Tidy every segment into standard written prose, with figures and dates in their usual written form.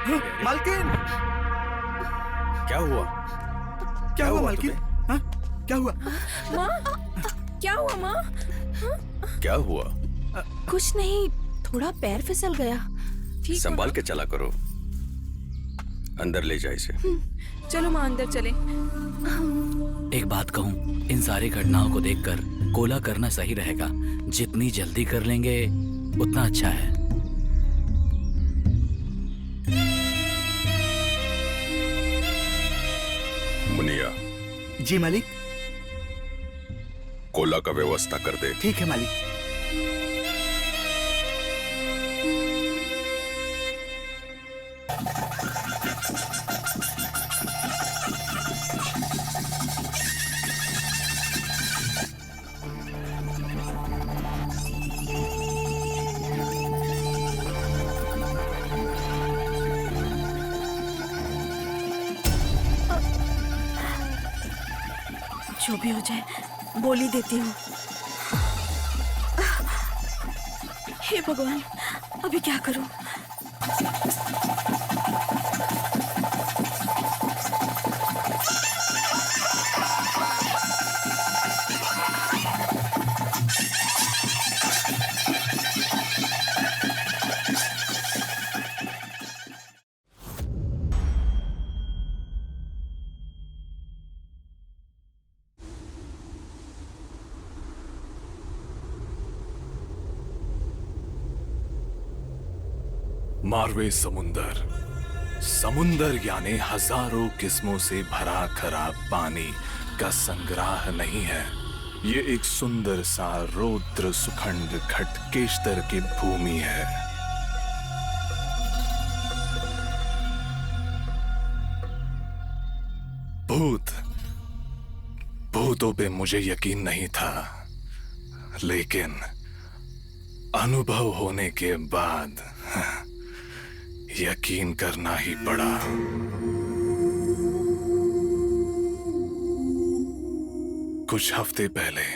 मालकिन, क्या हुआ? क्या हुआ मालकिन? हाँ, क्या हुआ? माँ, क्या हुआ माँ? क्या हुआ? कुछ नहीं, थोड़ा पैर फिसल गया। ठीक है संभाल माँ? के चला करो। अंदर ले जा इसे। चलो माँ अंदर चले। एक बात कहूँ, इन सारी घटनाओं को देखकर कोला करना सही रहेगा। जितनी जल्दी कर लेंगे उतना अच्छा है। मुनिया, जी मालिक। कोला का व्यवस्था कर दे। ठीक है मालिक। जो भी हो जाए, बोली देती हूँ। हे भगवान, अभी क्या करूँ? मारवे समुंदर। समुंदर यानी हजारों किस्मों से भरा खराब पानी का संग्रह नहीं है। ये एक सुंदर सा रौद्र सुखंड खटकेश्तर की भूमि है। भूतों पे मुझे यकीन नहीं था, लेकिन अनुभव होने के बाद यकीन करना ही पड़ा। कुछ हफ्ते पहले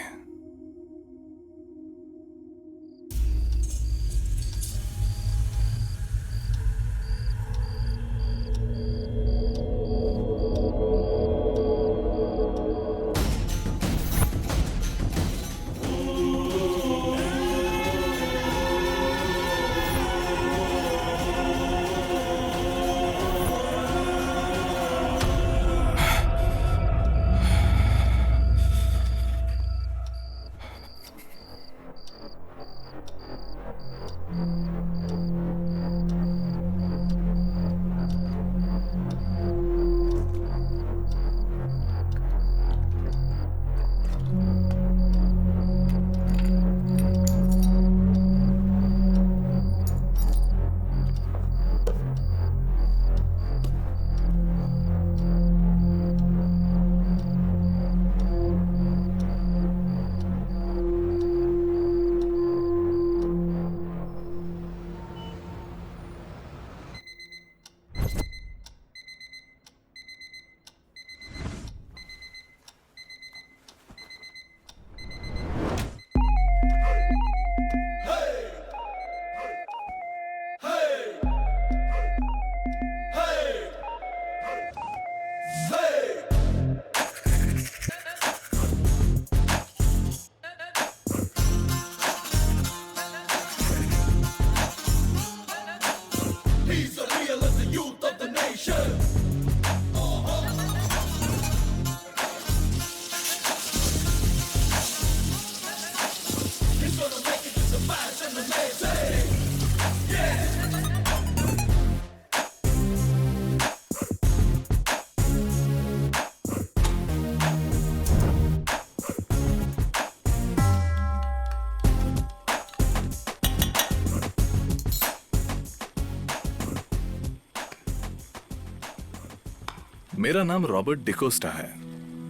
मेरा नाम रॉबर्ट डिकोस्टा है।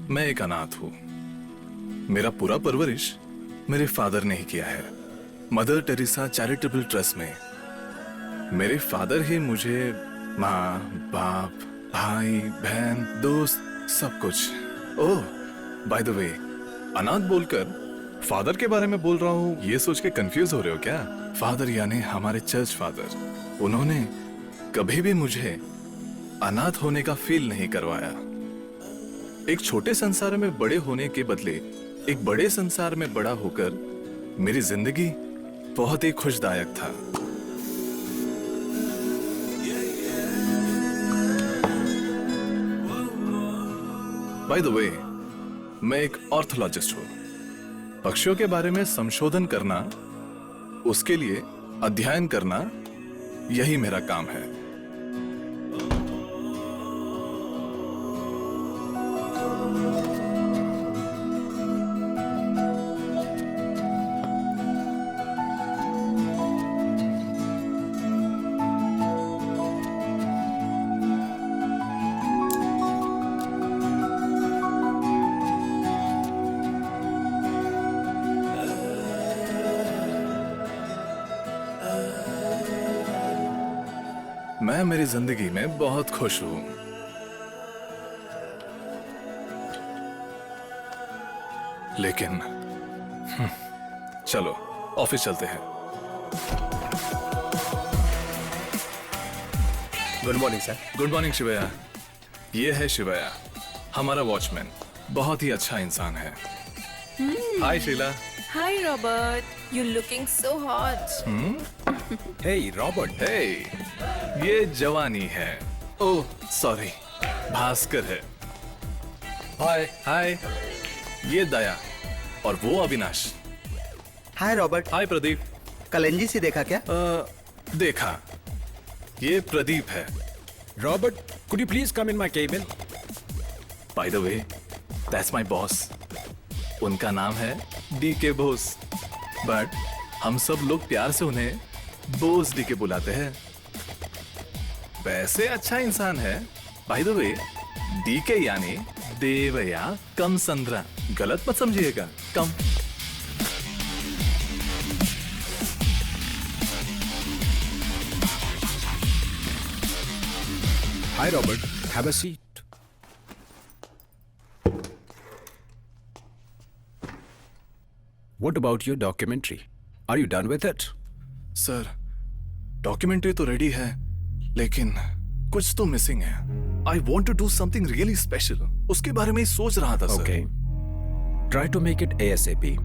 मैं एक अनाथ हूं। मेरा पूरा परवरिश मेरे फादर ने ही किया है, मदर टेरेसा चैरिटेबल ट्रस्ट में। मेरे फादर ही मुझे माँ, बाप, भाई, बहन, दोस्त, सब कुछ। ओह, बाय द वे, अनाथ बोलकर फादर के बारे में बोल रहा हूँ ये सोच के कंफ्यूज हो रहे हो क्या? फादर यानी हमारे चर्च फादर। उन्होंने कभी भी मुझे अनाथ होने का फील नहीं करवाया। एक छोटे संसार में बड़े होने के बदले एक बड़े संसार में बड़ा होकर मेरी जिंदगी बहुत ही खुशदायक था। बाय द वे, मैं एक ऑर्थोलॉजिस्ट हूं। पक्षियों के बारे में संशोधन करना, उसके लिए अध्ययन करना, यही मेरा काम है। मैं मेरी जिंदगी में बहुत खुश हूं। लेकिन चलो ऑफिस चलते हैं। Good morning sir. Good morning Shivaya. ये है शिवया, हमारा वॉचमैन। बहुत ही अच्छा इंसान है। Hi Sheela. Hi Robert, you're looking so hot. Hey Robert. Hey, ये जवानी है। ओह सॉरी, भास्कर है। हाय। हाय, ये दया और वो अविनाश। हाय रॉबर्ट, हाय प्रदीप। कल एनजीसी देखा क्या? देखा, ये प्रदीप है। Robert, could you please come in my cabin? By the way, that's my boss. उनका नाम है डीके बोस, बट हम सब लोग प्यार से उन्हें बोस डीके बुलाते हैं। वैसे अच्छा इंसान है। बाय द वे, डीके यानी देवया कम संद्रा, गलत मत समझिएगा। कम। Hi Robert, have a seat. What about your documentary? Are you done with it? Sir, documentary तो रेडी है, लेकिन कुछ तो मिसिंग है। I want to do something really special. उसके बारे में ही सोच रहा था sir. Okay. Try to make it ASAP.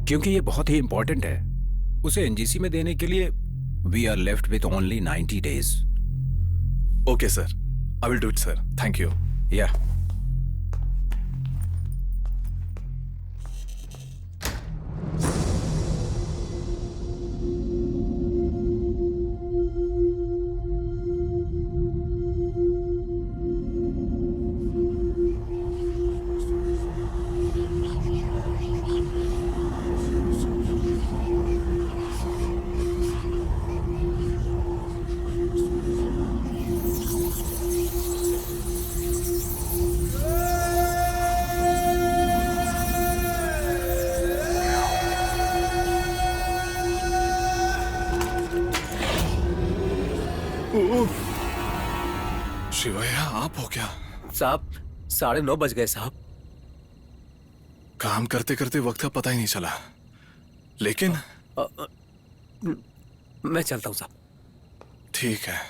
क्योंकि ये बहुत ही इंपॉर्टेंट है। उसे एनजीसी में देने के लिए we are left with only 90 days. Okay sir, I will do it sir. Thank you. Yeah. शिवया, आप हो क्या? साहब 9:30 बज गए साहब। काम करते करते वक्त का पता ही नहीं चला। लेकिन मैं चलता हूँ साहब। ठीक है।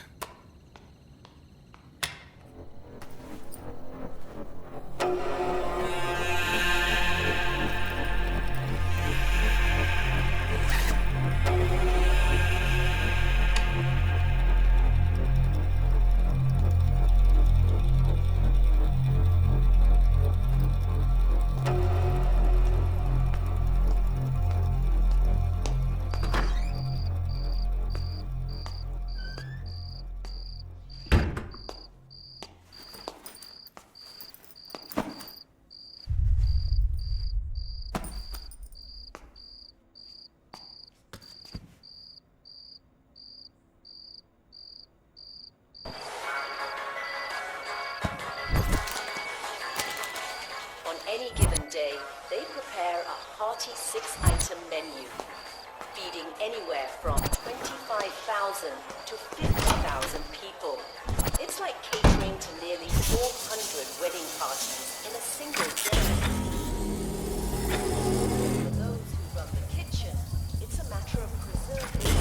On any given day, they prepare a hearty 6-item menu, feeding anywhere from 25,000 to 50,000 people. It's like catering to nearly 400 wedding parties in a single day. For those who run the kitchen, it's a matter of preserving.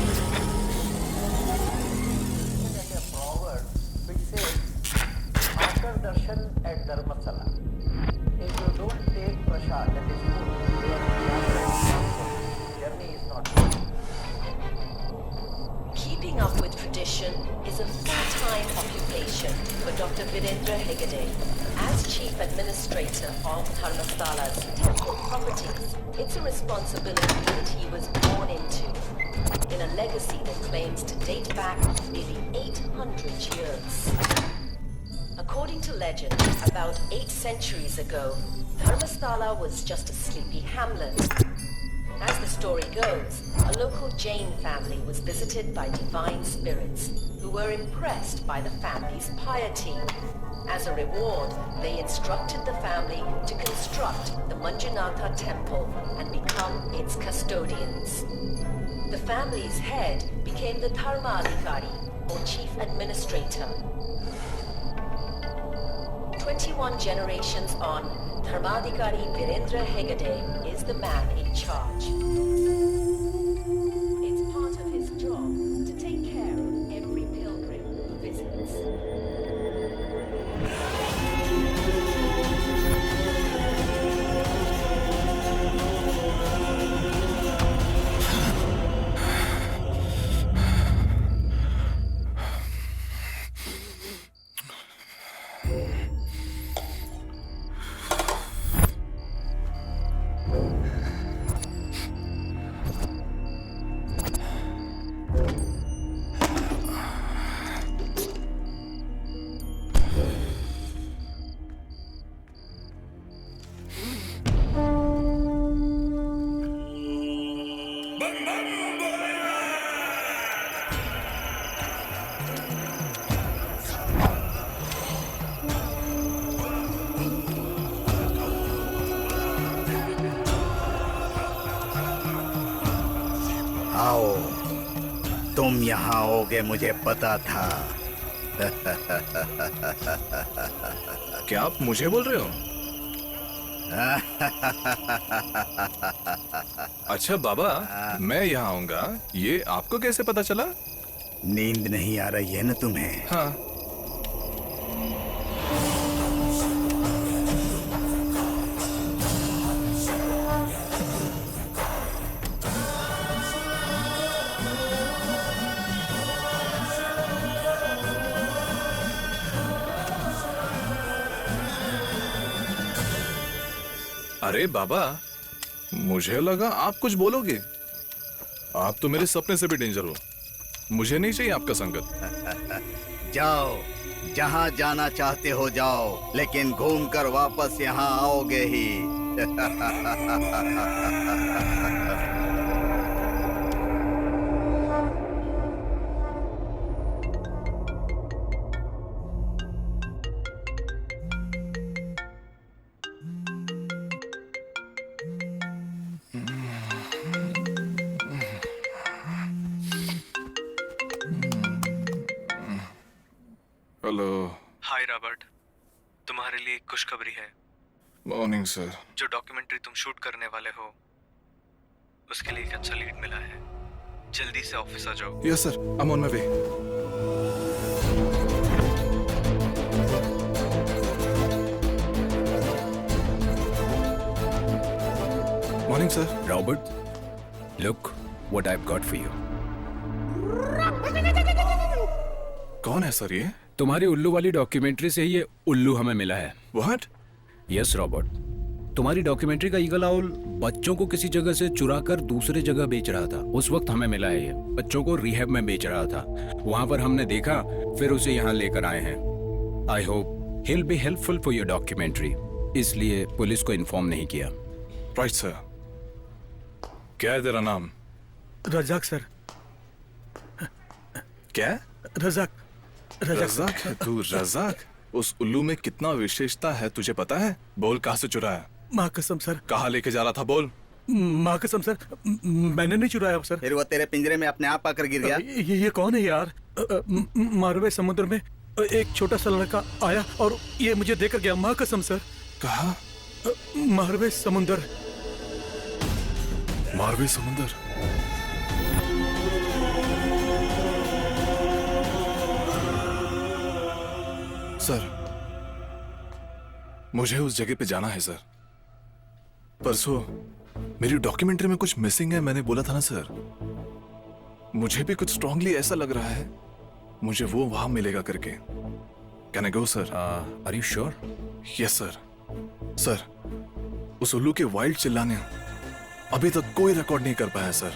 up with tradition is a full-time occupation for Dr. Virendra Hegde. As Chief Administrator of Dharmastala's temple properties, it's a responsibility that he was born into, in a legacy that claims to date back nearly 800 years. According to legend, about 8 centuries ago, Dharmasthala was just a sleepy hamlet. As the story goes, a local Jain family was visited by divine spirits who were impressed by the family's piety. As a reward, they instructed the family to construct the Manjunatha temple and become its custodians. The family's head became the Dharmadhikari, or chief administrator. 21 generations on, Dharmadhikari Virendra Hegde is the man in charge. It's part of his job to take care of every pilgrim who visits. आओ, तुम यहाँ आओगे मुझे पता था। क्या आप मुझे बोल रहे हो? अच्छा बाबा, मैं यहाँ आऊंगा, ये आपको कैसे पता चला? नींद नहीं आ रही है ना तुम्हें? हाँ। अरे बाबा, मुझे लगा आप कुछ बोलोगे। आप तो मेरे सपने से भी डेंजर हो। मुझे नहीं चाहिए आपका संगत। जाओ, जहाँ जाना चाहते हो जाओ, लेकिन घूमकर वापस यहाँ आओगे ही। हेलो। हाय रॉबर्ट, तुम्हारे लिए एक खुशखबरी है। Morning sir. जो डॉक्यूमेंट्री तुम शूट करने वाले हो उसके लिए एक अच्छा लीड मिला है। जल्दी से ऑफिस आ जाओ। Yes sir, I am on my way. Morning sir. Robert, look what I've got for you. कौन है सर ये? तुम्हारी उल्लू वाली डॉक्यूमेंट्री से ही ये उल्लू हमें मिला है। व्हाट? यस रॉबर्ट, तुम्हारी डॉक्यूमेंट्री का ईगल आउल बच्चों को किसी जगह से चुरा कर दूसरे जगह बेच रहा था। उस वक्त हमें मिला है ये। बच्चों को रिहैब में बेच रहा था। वहां पर हमने देखा, फिर उसे यहाँ लेकर आए हैं। I hope he'll be helpful for your documentary, इसलिए पुलिस को इन्फॉर्म नहीं किया। Right sir. क्या है तेरा नाम? रजाक सर। क्या? रजाक। रजाक है तू? रजाक? उस उल्लू में कितना विशेषता है तुझे पता है? बोल, कहाँ से चुराया? माँ कसम सर। कहाँ लेके जा रहा था? बोल। माँ कसम सर, मैंने नहीं चुराया सर। फिर वो तेरे पिंजरे में अपने आप आकर गिर गया? ये कौन है यार? मारवे समुद्र में एक छोटा सा लड़का आया और ये मुझे देकर गया। माँ कसम सर। कहा? मारवे समुद्र। मारवे समुद्र? सर, मुझे उस जगह पे जाना है सर। परसों मेरी डॉक्यूमेंट्री में कुछ मिसिंग है, मैंने बोला था ना सर। मुझे भी कुछ स्ट्रांगली ऐसा लग रहा है मुझे वो वहां मिलेगा करके। Can I go sir? Are you sure? Yes sir. Sir, उस उल्लू के वाइल्ड चिल्लाने अभी तक कोई रिकॉर्ड नहीं कर पाया sir.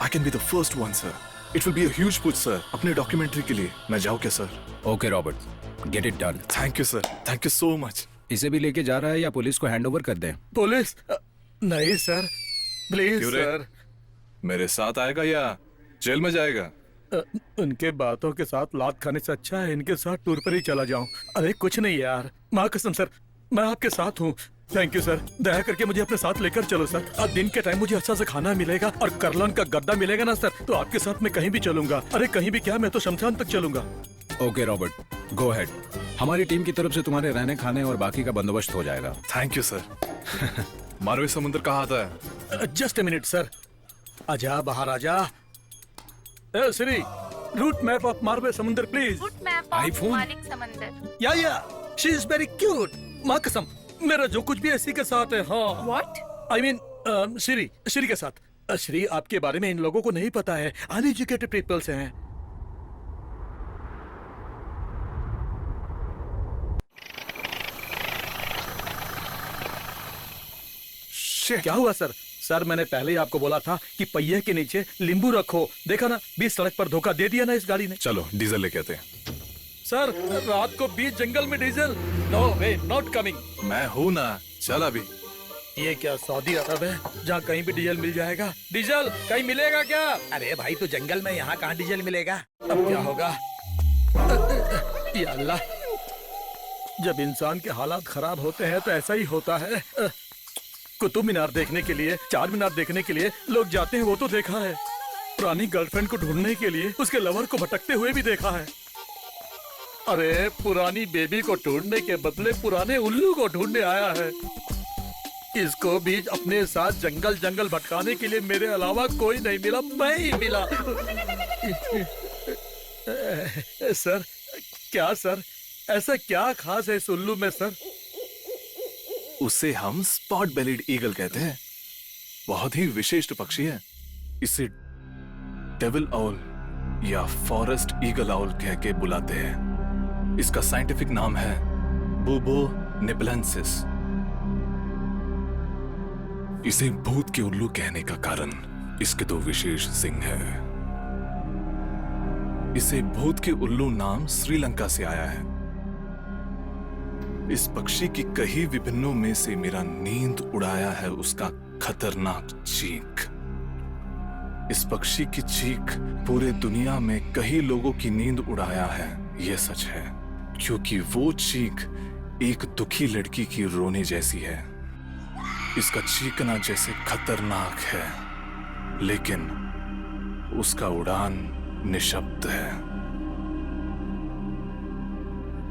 I can be the first one sir. It will be a huge push sir अपने डॉक्यूमेंट्री के लिए। मैं जाऊं क्या sir? Okay Robert, get it done. Thank you sir, thank you so much. इसे भी लेके जा रहा है या पुलिस को हैंडओवर कर दें? पुलिस? नहीं सर, प्लीज क्यों रे? सर। मेरे साथ आएगा या जेल में जाएगा? उनके बातों के साथ लात खाने से अच्छा है इनके साथ टूर पर ही चला जाऊं। अरे कुछ नहीं यार, माँ कसम सर, मैं आपके साथ हूँ। थैंक यू सर, दया करके मुझे अपने साथ लेकर चलो सर। आज दिन के टाइम मुझे अच्छा सा खाना मिलेगा और करलन का गद्दा मिलेगा ना सर, तो आपके साथ मैं कहीं भी चलूंगा। अरे कहीं भी क्या, मैं तो शमशान तक चलूंगा। Okay Robert, go ahead. हमारी टीम की तरफ से तुम्हारे रहने खाने और बाकी का बंदोबस्त हो जाएगा। Thank you sir. मारवे समुद्र कहाँ आता है? Just a minute sir. आजा बाहर आजा। Shri, route map of Marve समुद्र प्लीज। आईफोन? या शी इज वेरी क्यूट। माँ कसम, मेरा जो कुछ भी इसी के साथ है। हाँ। व्हाट? आई मीन श्री के साथ। श्री, आपके बारे में इन लोगों को नहीं पता है, अनएजुकेटेड पीपल्स हैं। क्या हुआ सर? सर, मैंने पहले ही आपको बोला था कि पहिए के नीचे नींबू रखो। देखा ना, बीच सड़क पर धोखा दे दिया ना इस गाड़ी ने। चलो डीजल लेके आते हैं। सर, रात को बीच जंगल में diesel? No way, not coming. मैं हूं ना, चल अभी। ये क्या सऊदी अरब है जहाँ कहीं भी डीजल मिल जाएगा? डीजल कहीं मिलेगा क्या? अरे भाई, तो जंगल में यहाँ कहाँ डीजल मिलेगा? अब क्या होगा? या अल्लाह, जब इंसान के हालात खराब होते हैं तो ऐसा ही होता है। कुतुब मीनार देखने के लिए, चार मीनार देखने के लिए लोग जाते हैं, वो तो देखा है। पुरानी गर्लफ्रेंड को ढूंढने के लिए उसके लवर को भटकते हुए भी देखा है। अरे पुरानी बेबी को ढूंढने के बदले पुराने उल्लू को ढूंढने आया है। इसको भी अपने साथ जंगल जंगल भटकाने के लिए मेरे अलावा कोई नहीं मिला, मैं ही मिला। सर, क्या सर, ऐसा क्या खास है इस उल्लू में सर? उसे हम स्पॉट बेलिड ईगल कहते हैं। बहुत ही विशिष्ट पक्षी है। इसे डेविल आउल या फॉरेस्ट ईगल आउल कह के बुलाते हैं। इसका साइंटिफिक नाम है बुबो निपलेंसिस। इसे भूत के उल्लू कहने का कारण इसके दो विशेष सिंग हैं। इसे भूत के उल्लू नाम श्रीलंका से आया है। इस पक्षी की कई विभिन्नों में से मेरा नींद उड़ाया है उसका खतरनाक चीख। इस पक्षी की चीख पूरे दुनिया में कई लोगों की नींद उड़ाया है, यह सच है, क्योंकि वो चीख एक दुखी लड़की की रोने जैसी है। इसका चीखना जैसे खतरनाक है, लेकिन उसका उड़ान निशब्द है।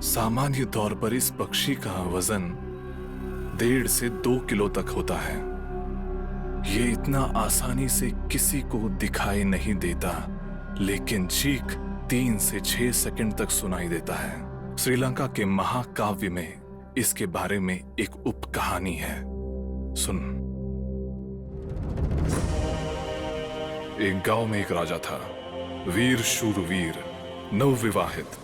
सामान्य तौर पर इस पक्षी का वजन 1.5 से 2 किलो तक होता है। ये इतना आसानी से किसी को दिखाई नहीं देता, लेकिन चीख 3 से 6 सेकंड तक सुनाई देता है। श्रीलंका के महाकाव्य में इसके बारे में एक उप कहानी है, सुन। एक गांव में एक राजा था, वीर शूरवीर, नवविवाहित।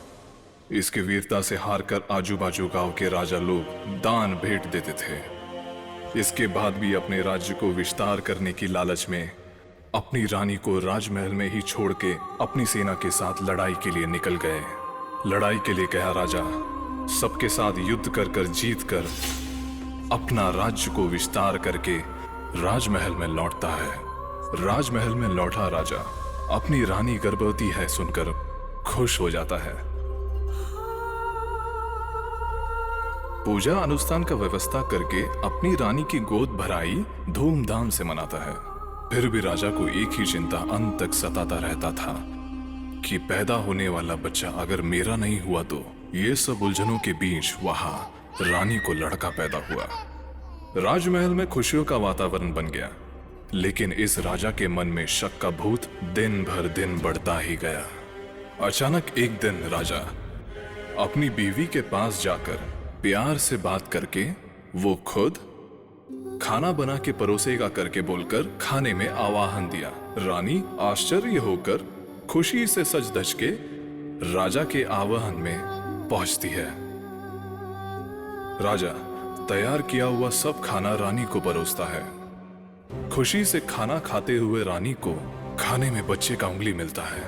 इसके वीरता से हारकर आजू बाजू गांव के राजा लोग दान भेंट देते थे। इसके बाद भी अपने राज्य को विस्तार करने की लालच में अपनी रानी को राजमहल में ही छोड़ के अपनी सेना के साथ लड़ाई के लिए निकल गए। लड़ाई के लिए गया राजा सबके साथ युद्ध कर कर जीत कर अपना राज्य को विस्तार करके राजमहल में लौटता है। राजमहल में लौटा राजा अपनी रानी गर्भवती है सुनकर खुश हो जाता है। पूजा अनुष्ठान का व्यवस्था करके अपनी रानी की गोद भराई धूमधाम से मनाता है। फिर भी राजा को एक ही चिंता अंत तक सताता रहता था कि पैदा होने वाला बच्चा अगर मेरा नहीं हुआ तो। ये सब उलझनों के बीच वहां रानी को लड़का पैदा हुआ। राजमहल में खुशियों का वातावरण बन गया, लेकिन इस राजा के मन में शक का भूत दिन भर दिन बढ़ता ही गया। अचानक एक दिन राजा अपनी बीवी के पास जाकर प्यार से बात करके वो खुद खाना बना के परोसेगा करके बोलकर खाने में आवाहन दिया। रानी आश्चर्य होकर खुशी से सज धज के राजा के आवाहन में पहुंचती है। राजा तैयार किया हुआ सब खाना रानी को परोसता है। खुशी से खाना खाते हुए रानी को खाने में बच्चे का उंगली मिलता है।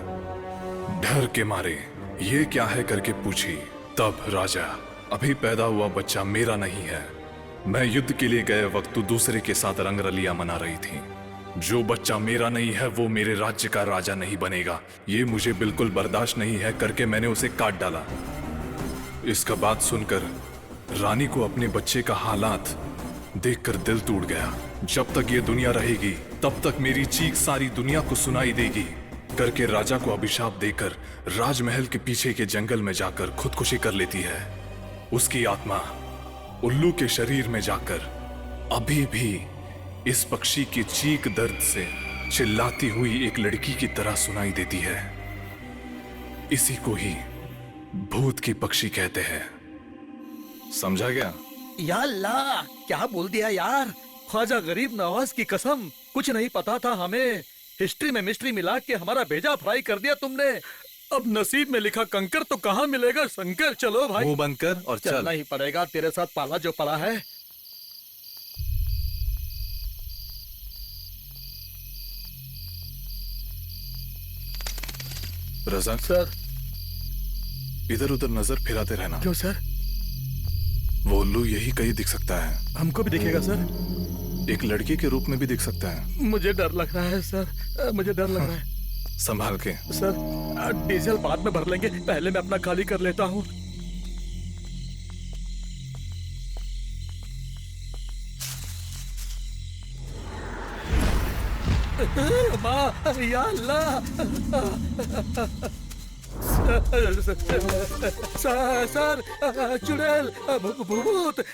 डर के मारे ये क्या है करके पूछी, तब राजा, अभी पैदा हुआ बच्चा मेरा नहीं है। मैं युद्ध के लिए गए वक्त तो दूसरे के साथ रंगरलियां मना रही थी। जो बच्चा मेरा नहीं है वो मेरे राज्य का राजा नहीं बनेगा। ये मुझे बिल्कुल बर्दाश्त नहीं है करके मैंने उसे काट डाला। इसका बात सुनकर रानी को अपने बच्चे का हालात देखकर दिल टूट गया। जब तक ये दुनिया रहेगी तब तक मेरी चीख सारी दुनिया को सुनाई देगी करके राजा को अभिशाप देकर राजमहल के पीछे के जंगल में जाकर खुदकुशी कर लेती है। उसकी आत्मा उल्लू के शरीर में जाकर अभी भी इस पक्षी की चीख दर्द से चिल्लाती हुई एक लड़की की तरह सुनाई देती है। इसी को ही भूत की पक्षी कहते हैं। समझा गया? या अल्लाह, क्या बोल दिया यार। ख्वाजा गरीब नवाज की कसम, कुछ नहीं पता था हमें। हिस्ट्री में मिस्ट्री मिला के हमारा भेजा फ्राई कर दिया तुमने। अब नसीब में लिखा कंकर तो कहाँ मिलेगा शंकर। चलो भाई, मुंह बंद कर और चल। चलना ही पड़ेगा, तेरे साथ पाला जो पड़ा है। रज़ाक सर। इधर उधर नजर फिराते रहना। क्यों सर? वो उल्लू यही कहीं दिख सकता है। हमको भी दिखेगा सर? एक लड़की के रूप में भी दिख सकता है। मुझे डर लग रहा है सर, मुझे डर लग रहा है। संभाल के। सर डीजल बाद में भर लेंगे, पहले मैं अपना खाली कर लेता हूँ। या अल्लाह। सर चुड़ैल, भूत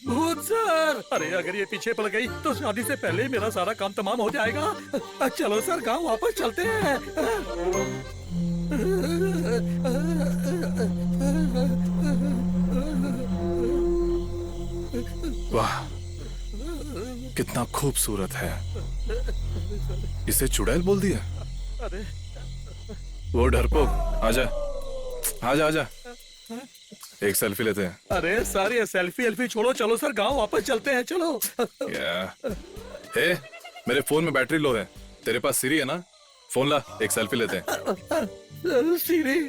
भूत सर। अरे अगर ये पीछे पड़ गई तो शादी से पहले ही मेरा सारा काम तमाम हो जाएगा। चलो सर गांव वापस चलते हैं। वाह, कितना खूबसूरत है। इसे चुड़ैल बोल दिया? अरे वो डरपोक, आजा आजा आजा, एक सेल्फी लेते हैं। अरे सर ये सेल्फी एल्फी छोड़ो, चलो सर गांव वापस चलते हैं। चलो। हे, मेरे फोन में बैटरी लो है। तेरे पास सीरी है ना? फोन ला, एक सेल्फी लेते हैं। सीरी,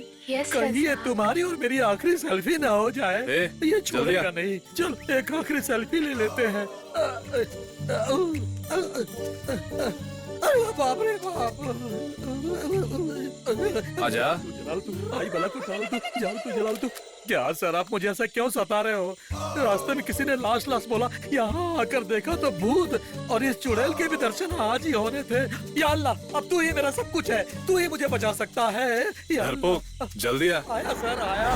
कहीं ये तुम्हारी और मेरी आखिरी सेल्फी ना हो जाए। ये छोड़ेगा नहीं। चल एक आखिरी सेल्फी ले लेते हैं। अरे बाप रे बाप। आजा। जलाल तू, आई बला को जलाल तू। क्या सर आप मुझे ऐसा क्यों सता रहे हो? रास्ते में किसी ने लाश लाश बोला, यहाँ आकर देखा तो भूत और इस चुड़ैल के भी दर्शन आज ही होने थे। या अल्लाह, अब तू ही मेरा सब कुछ है, तू ही मुझे बचा सकता है। या डरपोक, जल्दी आ। आया सर आया।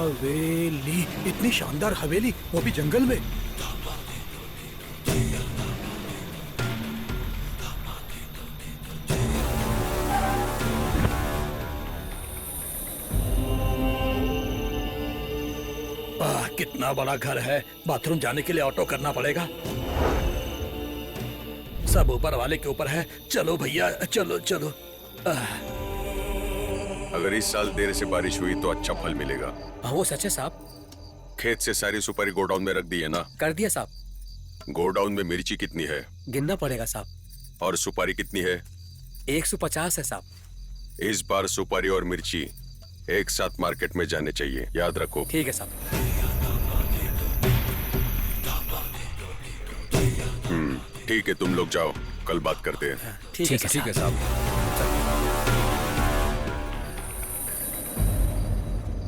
हवेली, इतनी शानदार हवेली, वो भी जंगल में। कितना बड़ा घर है। बाथरूम जाने के लिए ऑटो करना पड़ेगा। सब ऊपर वाले के ऊपर है। चलो भैया, चलो चलो। अगर इस साल देर से बारिश हुई तो अच्छा फल मिलेगा। हाँ वो सच है साहब। खेत से सारी सुपारी गोडाउन में रख दी है ना? कर दिया साहब। गोडाउन में मिर्ची कितनी है? गिनना पड़ेगा साहब। और सुपारी कितनी है? 150 है साहब। इस बार सुपारी और मिर्ची एक साथ मार्केट में जाने चाहिए, याद रखो। ठीक है साहब। ठीक है, तुम लोग जाओ, कल बात करते हैं। ठीक है साहब।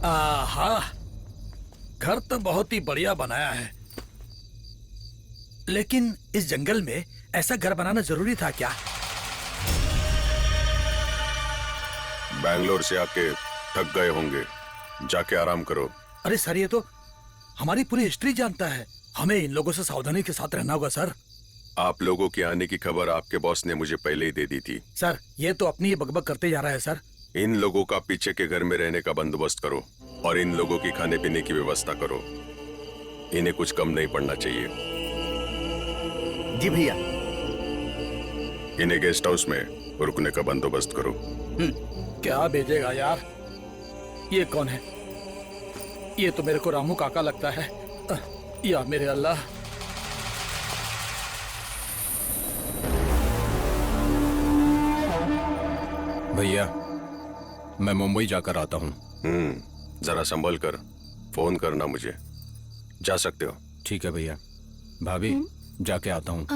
आहा, घर तो बहुत ही बढ़िया बनाया है, लेकिन इस जंगल में ऐसा घर बनाना जरूरी था क्या? बैंगलोर से आके थक गए होंगे, जाके आराम करो। अरे सर, ये तो हमारी पूरी हिस्ट्री जानता है। हमें इन लोगों से सावधानी के साथ रहना होगा सर। आप लोगों के आने की खबर आपके बॉस ने मुझे पहले ही दे दी थी। सर, ये तो अपनी ही बकबक करते जा रहा है सर। इन लोगों का पीछे के घर में रहने का बंदोबस्त करो और इन लोगों की खाने पीने की व्यवस्था करो। इन्हें कुछ कम नहीं पड़ना चाहिए। जी भैया। इन्हें गेस्ट हाउस में रुकने का बंदोबस्त करो। क्या भेजेगा यार? ये कौन है? ये तो मेरे को रामू काका लगता है। या मेरे अल्लाह। भैया, मैं मुंबई जाकर आता हूँ। जरा संभल कर फोन करना मुझे। जा सकते हो। ठीक है भैया। भाभी, जाके आता हूँ।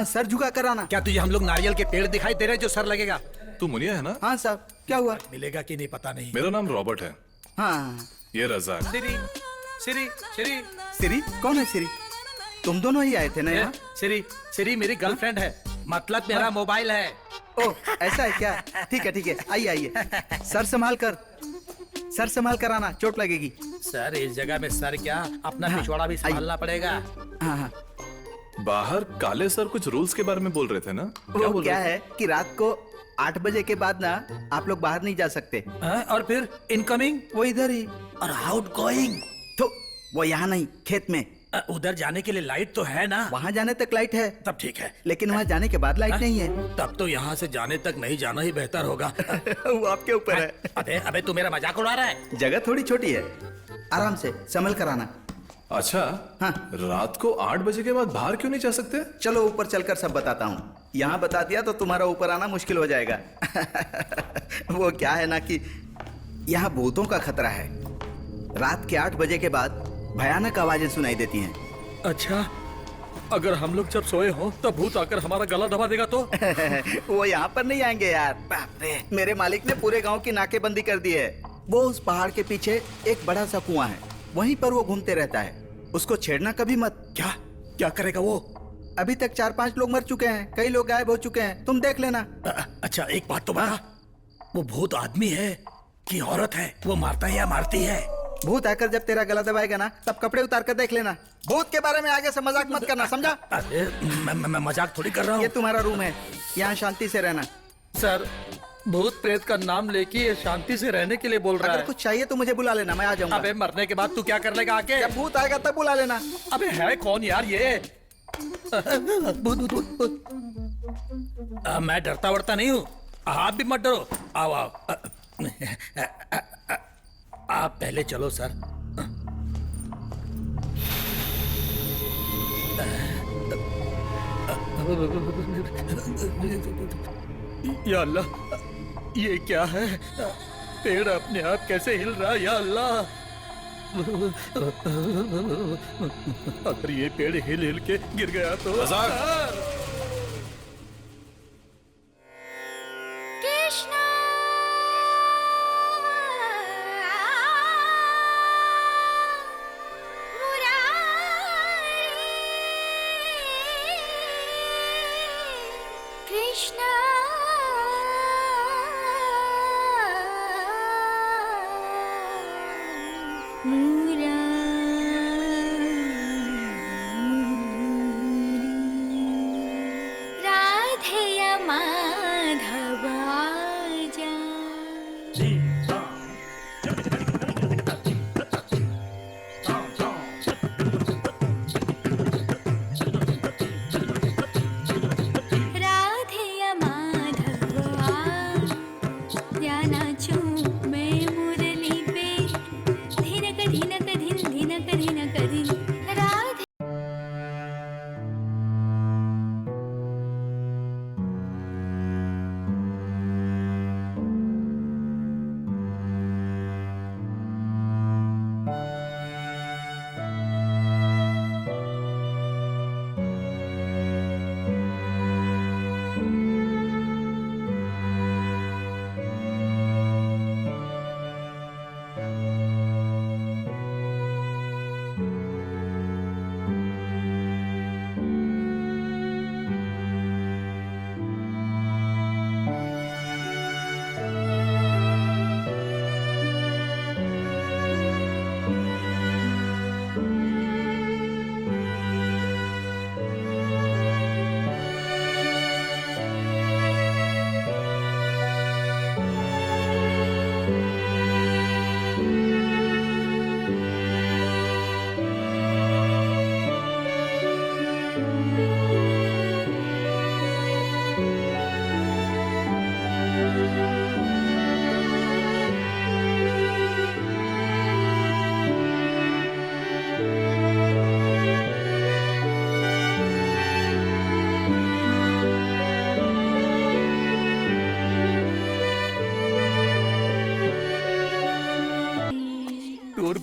सर झुका कर आना। क्या तुझे हम लोग नारियल के पेड़ दिखाई दे रहे हैं जो सर लगेगा? तू मुनिया है ना? हाँ साहब, क्या हुआ? मिलेगा कि नहीं पता नहीं। मेरा नाम रॉबर्ट है। हाँ। ये रजाक। सिरी सिरी सिरी सिरी? कौन है सिरी? तुम दोनों ही आए थे ना यहाँ? सिरी सिरी मेरी गर्लफ्रेंड है, मतलब मेरा मोबाइल है। ओह, ऐसा है क्या? ठीक है ठीक है, आइए आइए। सर संभाल कर आना, चोट लगेगी। सर, इस जगह में सर क्या, अपना पिछवाड़ा भी संभालना पड़ेगा। हाँ हाँ। बाहर काले सर कुछ रूल्स के बारे में बोल रहे थे ना? वो बोल क्या रहे थे? है कि रात को 8 बजे के बाद ना आप लोग बाहर नहीं जा सकते। और फिर इनकमिंग वो इधर ही। और आउट गोइंग? तो वो यहाँ नहीं, खेत में। उधर जाने के लिए लाइट तो है ना? वहाँ जाने तक लाइट है। तब ठीक है, लेकिन वहाँ जाने के बाद लाइट नहीं है। तब तो यहाँ से जाने तक नहीं जाना ही बेहतर होगा। वो आपके ऊपर है। अबे अबे, तू मेरा मजाक उड़ा रहा है? जगह थोड़ी छोटी है, आराम से संभल कर आना। अच्छा, हाँ। रात को 8 बजे के बाद बाहर क्यों नहीं जा सकते? चलो ऊपर चलकर सब बताता हूँ। यहाँ बता दिया तो तुम्हारा ऊपर आना मुश्किल हो जाएगा। वो क्या है ना कि यहाँ भूतों का खतरा है। रात के 8 बजे के बाद भयानक आवाजें सुनाई देती हैं। अच्छा, अगर हम लोग जब सोए हो तब भूत आकर हमारा गला दबा देगा तो? वो यहाँ पर नहीं आएंगे यार। बाप रे, मेरे मालिक ने पूरे गांव की नाकेबंदी कर दी है। वो उस पहाड़ के पीछे एक बड़ा सा कुआं है, वहीं पर वो घूमते रहता है। उसको छेड़ना कभी मत। क्या क्या करेगा वो? अभी तक 4-5 लोग मर चुके हैं, कई लोग गायब हो चुके हैं, तुम देख लेना। अच्छा, एक बात तो बता, वो भूत आदमी है कि औरत है? वो मारता है या मारती है? भूत आकर जब तेरा गला दबाएगा ना, तब कपड़े उतार कर देख लेना। भूत के बारे में आगे से मजाक मत करना, समझा? अरे मैं मजाक थोड़ी कर रहा ये हूँ। तुम्हारा रूम है, यहाँ शांति से रहना। सर, भूत प्रेत का नाम लेके ये शांति से रहने के लिए बोल रहा अगर है। कुछ चाहिए तो मुझे बुला लेना, मैं आ जाऊंगा। अबे, मरने के बाद तू क्या कर लेगा आके? जब भूत आएगा तब बुला लेना। अबे है कौन यार ये? भूत भूत भूत। मैं डरता वरता नहीं हूँ, आप भी मत डरो। आओ आओ। आप पहले चलो सर। या अल्लाह, ये क्या है? पेड़ अपने आप कैसे हिल रहा है? या अल्लाह, अगर ये पेड़ हिल हिल के गिर गया तो? कृष्णा, कृष्णा, राधेय माधव आजा। राधेय माधव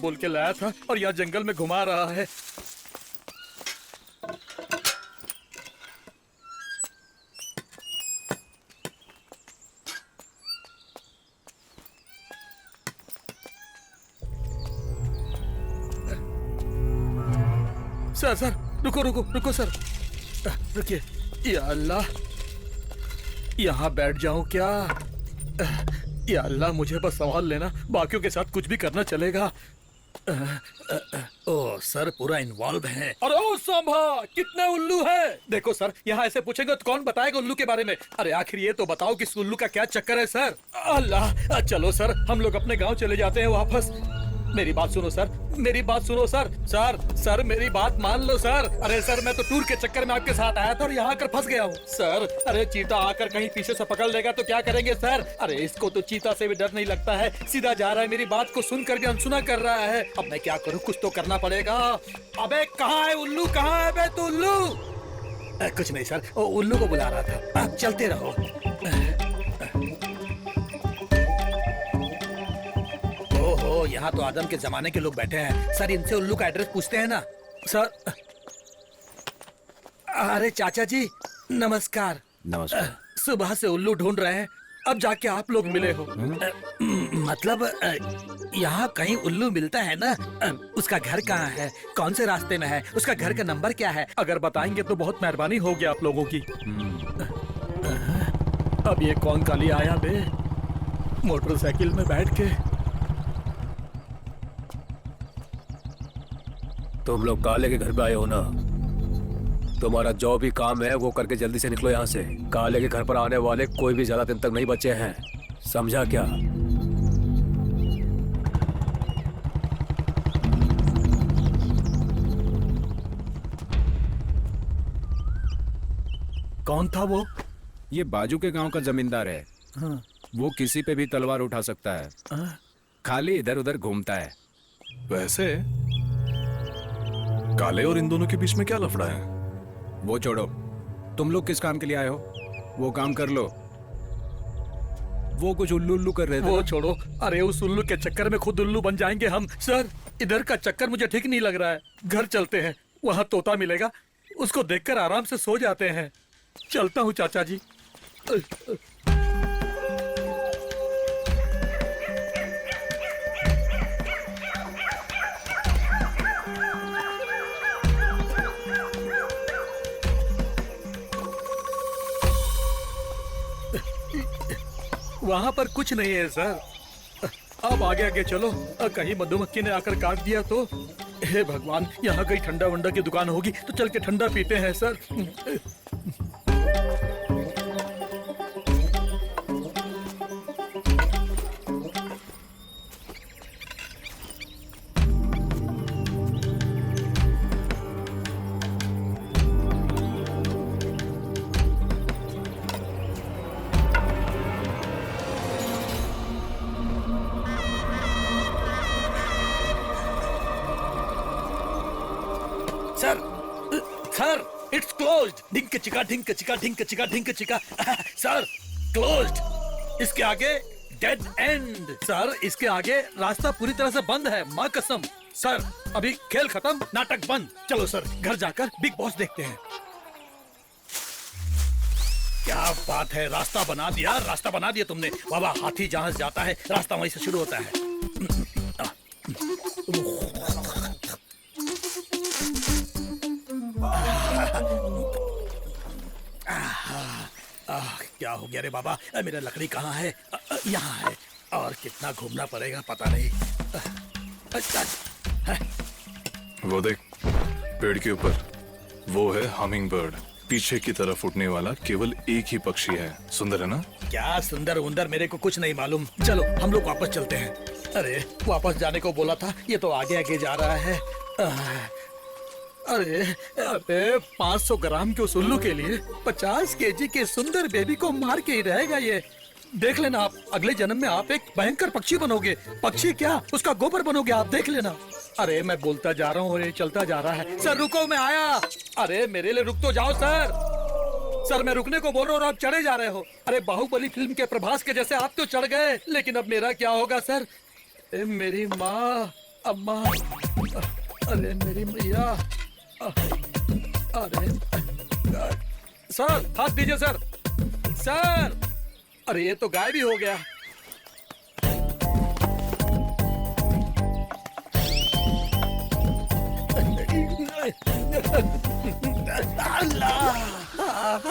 बोल के लाया था और यहाँ जंगल में घुमा रहा है। सर सर रुको रुको रुको सर, रुकिए। या अल्लाह, यहाँ बैठ जाऊं क्या? या अल्लाह, मुझे बस संभाल लेना, बाकियों के साथ कुछ भी करना चलेगा। ओ सर, पूरा इन्वॉल्व है। अरे ओ सांभा, कितने उल्लू है? देखो सर, यहाँ ऐसे पूछेंगे तो कौन बताएगा उल्लू के बारे में? अरे आखिर ये तो बताओ कि इस उल्लू का क्या चक्कर है सर? अल्लाह, चलो सर, हम लोग अपने गांव चले जाते हैं वापस। मेरी बात सुनो सर, मेरी बात सुनो सर। सर सर मेरी बात मान लो सर। अरे सर, मैं तो टूर के चक्कर में आपके साथ आया था और यहाँ आकर फंस गया हूँ सर। अरे चीता आकर कहीं पीछे से पकड़ लेगा तो क्या करेंगे सर? अरे इसको तो चीता से भी डर नहीं लगता है, सीधा जा रहा है, मेरी बात को सुनकर भी अनसुना कर रहा है। अब मैं क्या करूँ, कुछ तो करना पड़ेगा। अबे कहाँ है उल्लू, कहाँ है बे तू उल्लू? कुछ नहीं सर, वो उल्लू को बुला रहा था। आप चलते रहो। ओहो, यहाँ तो आदम के जमाने के लोग बैठे हैं सर। इनसे उल्लू का एड्रेस पूछते हैं ना सर। अरे चाचा जी नमस्कार। नमस्कार। सुबह से उल्लू ढूंढ रहे हैं, अब जाके आप लोग मिले हो। मतलब यहाँ कहीं उल्लू मिलता है ना? उसका घर कहाँ है, कौन से रास्ते में है, उसका घर का नंबर क्या है? अगर बताएंगे तो बहुत मेहरबानी होगी आप लोगों की। अब ये कौन काली आया बे, मोटरसाइकिल में बैठ के? तुम लोग काले के घर पे आए हो ना? तुम्हारा जो भी काम है वो करके जल्दी से निकलो यहाँ से। काले के घर पर आने वाले कोई भी ज्यादा दिन तक नहीं बचे हैं, समझा क्या? कौन था वो? ये बाजू के गांव का जमींदार है। हाँ। वो किसी पे भी तलवार उठा सकता है। हाँ। खाली इधर उधर घूमता है। वैसे काले और इन दोनों के बीच में क्या लफड़ा है? वो छोड़ो, तुम लोग किस काम के लिए आए हो? वो काम कर लो। वो कुछ उल्लू उल्लू कर रहे थे। वो छोड़ो, अरे उस उल्लू के चक्कर में खुद उल्लू बन जाएंगे हम। सर, इधर का चक्कर मुझे ठीक नहीं लग रहा है। घर चलते हैं, वहाँ तोता मिलेगा, उसको देखकर आराम से सो जाते हैं। चलता हूँ चाचा जी। वहाँ पर कुछ नहीं है सर। अब आगे आगे चलो, कहीं मधुमक्खी ने आकर काट दिया तो। हे भगवान, यहाँ कहीं ठंडा वंडा की दुकान होगी तो चल के ठंडा पीते हैं sir. Sir sir, it's closed. ढिंक चिका ढिंक चिका ढिंक चिका ढिंक चिका। Sir closed. इसके आगे डेड एंड। सर इसके आगे रास्ता पूरी तरह से बंद है, माँ कसम। सर अभी खेल खत्म, नाटक बंद। चलो सर, घर जाकर बिग बॉस देखते हैं। क्या बात है, रास्ता बना दिया, रास्ता बना दिया तुमने। बाबा, हाथी जहां जाता है रास्ता वहीं से शुरू होता है। क्या हो गया रे बाबा? मेरा लकड़ी कहाँ है? यहाँ है। और कितना घूमना पड़ेगा पता नहीं। वो देख, पेड़ के ऊपर वो है हमिंग बर्ड। पीछे की तरफ उड़ने वाला केवल एक ही पक्षी है। सुंदर है ना? क्या सुंदर उंदर मेरे को कुछ नहीं मालूम। चलो हम लोग वापस चलते हैं। अरे वापस जाने को बोला था, ये तो आगे आगे जा रहा है। अरे अरे 500 ग्राम के उस उल्लू के लिए 50 केजी के सुंदर बेबी को मार के ही रहेगा ये। देख लेना आप, अगले जन्म में आप एक भयंकर पक्षी बनोगे। पक्षी क्या, उसका गोबर बनोगे आप, देख लेना। अरे मैं बोलता जा रहा हूँ और ये चलता जा रहा है। सर रुको, मैं आया। अरे मेरे लिए रुक तो जाओ सर। सर मैं रुकने को बोल रहा हूँ और आप चढ़े जा रहे हो। अरे बाहुबली फिल्म के प्रभास के जैसे आप तो चढ़ गए, लेकिन अब मेरा क्या होगा सर? मेरी माँ, अम्मा, अरे मेरी मैया, अरे सर हाथ दीजिए सर, सर, अरे ये तो गायब ही हो गया। अल्लाह,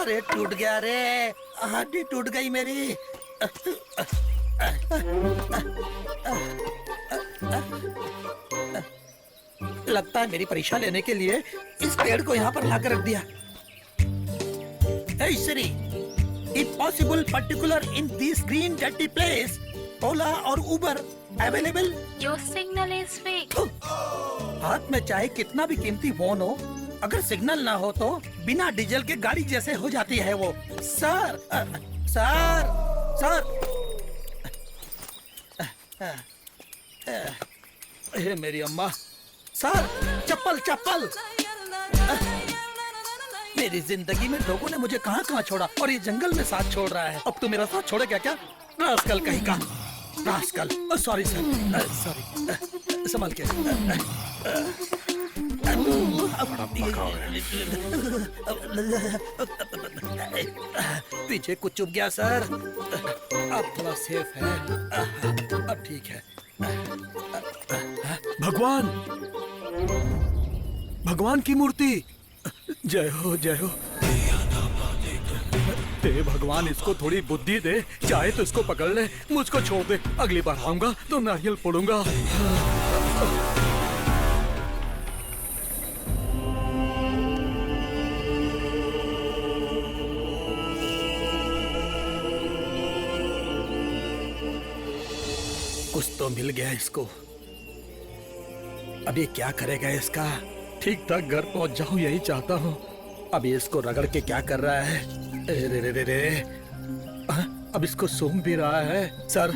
अरे टूट गया रे, हड्डी टूट गई मेरी। लगता है मेरी परीक्षा लेने के लिए इस पेड़ को यहाँ पर लाकर रख दिया। Hey Siri, if possible, particular in this green dirty place, Ola और Uber available? Your signal is weak. हाथ में चाहे कितना भी कीमती फोन हो, अगर सिग्नल ना हो तो बिना डीजल के गाड़ी जैसे हो जाती है वो। Sir, sir, sir. हे मेरी अम्मा, सर, चप्पल, चप्पल। मेरी जिंदगी में लोगों ने मुझे कहाँ कहाँ छोड़ा और ये जंगल में साथ छोड़ रहा है। अब तू मेरा साथ छोड़ेगा क्या? रास्कल कहीं का, रास्कल। सॉरी सर, सॉरी, संभाल के। पीछे कुछ चुप गया सर। अब थोड़ा सेफ है, अब ठीक है। भगवान, भगवान की मूर्ति, जय हो, जय हो। हे भगवान, इसको थोड़ी बुद्धि दे, चाहे तो इसको पकड़ ले, मुझको छोड़ दे। अगली बार आऊंगा तो नारियल फोड़ूंगा। कुछ तो मिल गया इसको। अब ये क्या करेगा इसका? ठीक ठाक घर पहुंच जाऊं यही चाहता हूँ। अब ये इसको रगड़ के क्या कर रहा है? रे रे रे रे। अब इसको सूंघ भी रहा है। सर,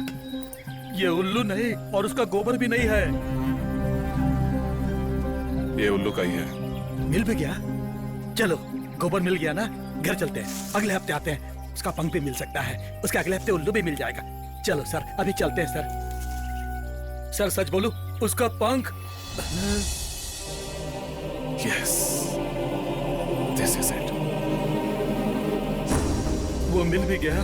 ये उल्लू नहीं और उसका गोबर भी नहीं है। ये उल्लू का ही है। मिल भी गया? चलो, गोबर मिल गया ना, घर चलते हैं। अगले हफ्ते आते हैं, उसका पंख भी मिल सकता है। उसके अगले हफ्ते उल्लू भी मिल जाएगा। चलो सर, अभी चलते हैं सर। सर सच बोलूं, उसका पंख। Yes, this is it. वो मिल भी गया।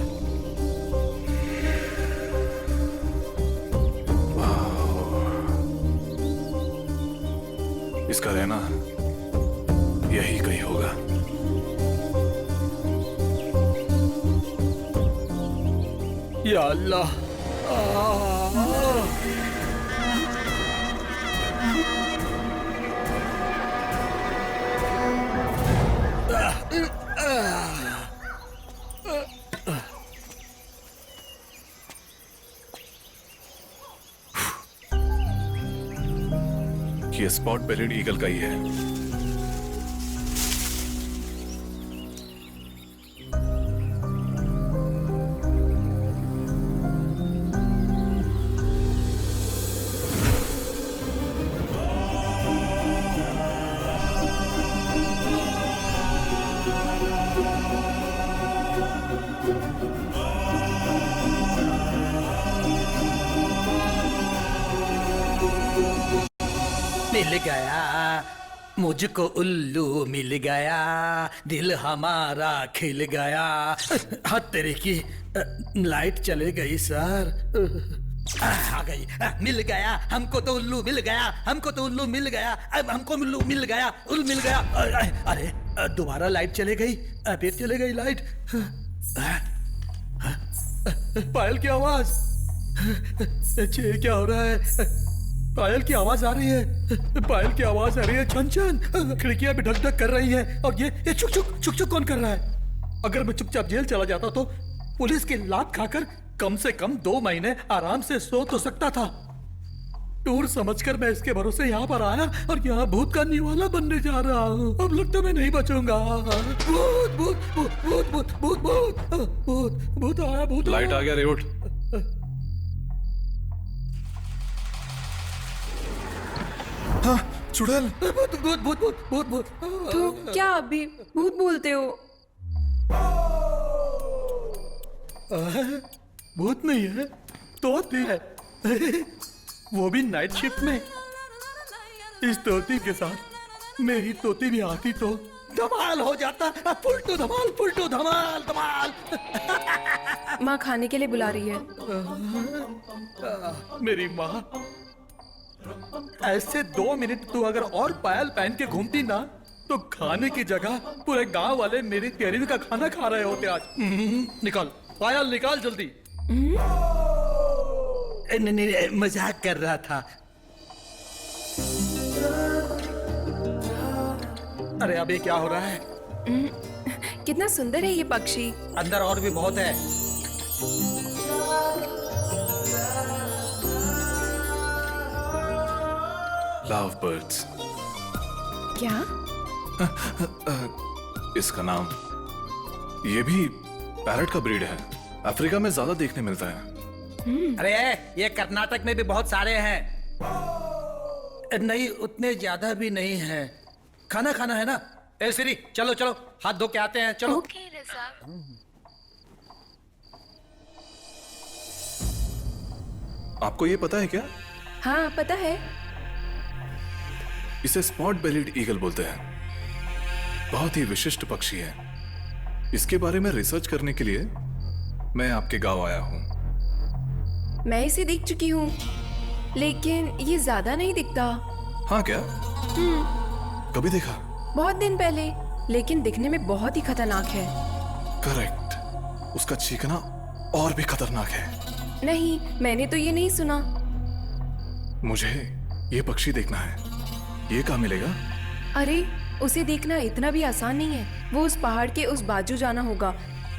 इसका रहना यही कहीं होगा। या अल्लाह। ये स्पॉट बेलेड ईगल का ही है। मिल गया मुझको उल्लू, मिल गया दिल हमारा खिल गया। हाथ तेरे की लाइट चले गई सर। आ गई, मिल गया हमको तो उल्लू, मिल गया हमको तो उल्लू, मिल गया हमको उल्लू, मिल गया उल्लू, मिल गया। अरे दोबारा लाइट चले गई, फिर चले गई लाइट। पायल की आवाज, क्या हो रहा है? पायल की आवाज आ रही है, पायल की आवाज आ रही है। छन छन, खिड़कियां भी ढक ढक कर रही हैं। और ये चुक चुक चुक चुक कौन कर रहा है? अगर मैं चुपचाप जेल चला जाता तो पुलिस की लात खाकर कम से कम 2 महीने आराम से सो तो सकता था। टूर समझकर मैं इसके भरोसे यहाँ पर आया और यहाँ भूत का निवाला बनने जा रहा हूँ। अब लगता मैं नहीं बचूंगा। भूत भूत भूत भूत भूत भूत भूत भूत आया, भूत। लाइट आ गया रे, उठ। हाँ, चुड़ैल। भूत भूत भूत भूत भूत भूत। तो क्या अभी भूत बोलते हो? भूत नहीं है तो है। वो भी नाइट शिफ्ट में। इस तोती के साथ मेरी तोती भी आती तो धमाल हो जाता। फुल टू धमाल, फुल टू धमाल, धमाल। माँ खाने के लिए बुला रही है। मेरी माँ, ऐसे 2 मिनट तू अगर और पायल पहन के घूमती ना तो खाने की जगह पूरे गांव वाले मेरी तेरी का खाना खा रहे होते आज। निकाल पायल, निकाल जल्दी। नहीं, मजाक कर रहा था। अरे अबे क्या हो रहा है? कितना सुंदर है ये पक्षी। अंदर और भी बहुत है। Love birds. क्या? इसका नाम, ये भी पैरट का ब्रीड है। अफ्रीका में ज्यादा देखने मिलता है। अरे ये कर्नाटक में भी बहुत सारे हैं। नहीं, उतने ज्यादा भी नहीं है। खाना खाना है ना? ए सिरी, चलो चलो हाथ धो के आते हैं, चलो। ओके रज़ा। आपको ये पता है क्या? हाँ पता है। इसे स्पॉट बेलिड ईगल बोलते हैं। बहुत ही विशिष्ट पक्षी है। इसके बारे में रिसर्च करने के लिए मैं आपके गांव आया हूँ। मैं इसे देख चुकी हूँ, लेकिन ये ज्यादा नहीं दिखता। हाँ क्या? कभी देखा? बहुत दिन पहले, लेकिन दिखने में बहुत ही खतरनाक है। करेक्ट। उसका चीखना और भी खतरनाक है। नहीं, मैंने तो ये नहीं सुना। मुझे ये पक्षी देखना है। ये कहाँ मिलेगा? अरे उसे देखना इतना भी आसान नहीं है। वो उस पहाड़ के उस बाजू जाना होगा,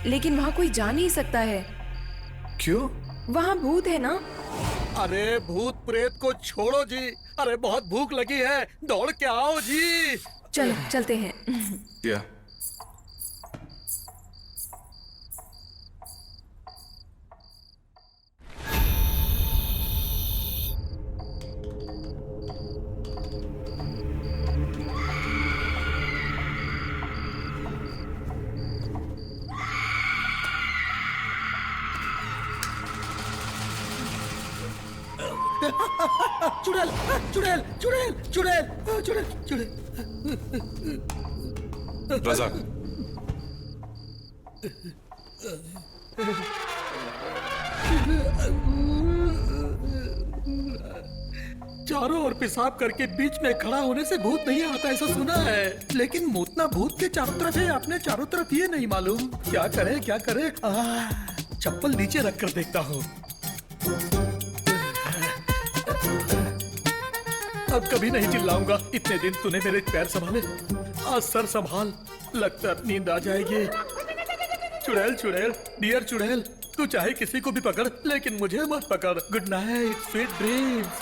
लेकिन वहाँ कोई जा नहीं सकता है। क्यों? वहाँ भूत है ना। अरे भूत प्रेत को छोड़ो जी। अरे बहुत भूख लगी है, दौड़ के आओ जी। चलो चलते हैं। या चुड़ैल, चुड़ैल, चुड़ैल, चुड़ैल, चुड़ैल, चुड़ैल। रज़ाक, चारों ओर पेशाब करके बीच में खड़ा होने से भूत नहीं आता, ऐसा सुना है। लेकिन मूतना भूत के चारों तरफ है, अपने चारों तरफ ये नहीं मालूम। क्या करे क्या करे? चप्पल नीचे रख कर देखता हूँ। अब कभी नहीं चिल्लाऊंगा। इतने दिन तूने मेरे पैर संभाले, आज सर संभाल। लगता है नींद आ जाएगी। चुड़ैल, चुड़ैल, डियर चुड़ैल, तू चाहे किसी को भी पकड़, लेकिन मुझे मत पकड़। Good night, sweet dreams.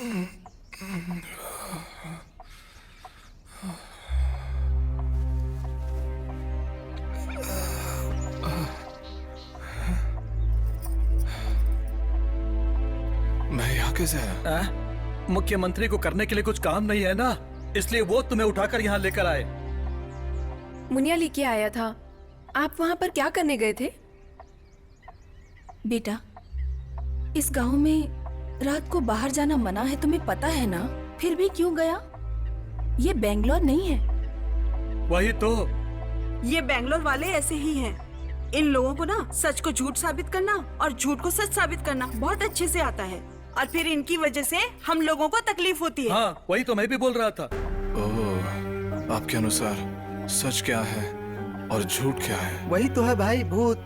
मैं यहाँ कैसे आया? मुख्यमंत्री को करने के लिए कुछ काम नहीं है ना, इसलिए वो तुम्हें उठाकर यहाँ लेकर आए। मुनिया लेके आया था। आप वहाँ पर क्या करने गए थे? बेटा, इस गांव में रात को बाहर जाना मना है, तुम्हें पता है ना? फिर भी क्यों गया? ये बेंगलोर नहीं है। वही तो। ये बेंगलोर वाले ऐसे ही हैं। इन लोगों को ना सच को झूठ साबित करना और झूठ को सच साबित करना बहुत अच्छे से आता है, और फिर इनकी वजह से हम लोगों को तकलीफ होती है। हाँ, वही तो मैं भी बोल रहा था। ओह, आपके अनुसार सच क्या है और झूठ क्या है? वही तो है भाई, भूत।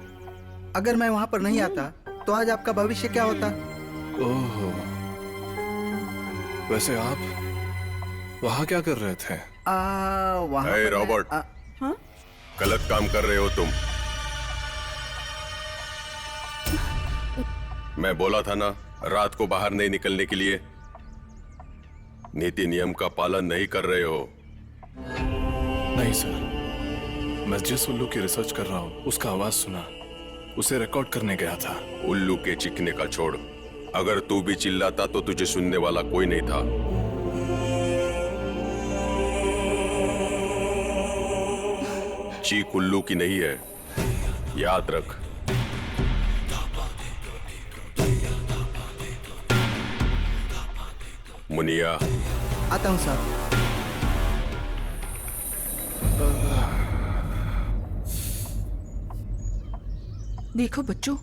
अगर मैं वहाँ पर नहीं आता तो आज आपका भविष्य क्या होता? ओह, वैसे आप वहाँ क्या कर रहे थे? वहाँ हे पर रॉबर्ट, हाँ? गलत काम कर रहे हो तुम। मैं बोला था ना, रात को बाहर नहीं निकलने के लिए। नीति नियम का पालन नहीं कर रहे हो। नहीं सर, मैं जिस उल्लू की रिसर्च कर रहा हूँ उसका आवाज सुना, उसे रिकॉर्ड करने गया था। उल्लू के चीखने का छोड़, अगर तू भी चिल्लाता तो तुझे सुनने वाला कोई नहीं था। चीख उल्लू की नहीं है, याद रख। मुनिया, आता हूँ साहब। देखो बच्चों,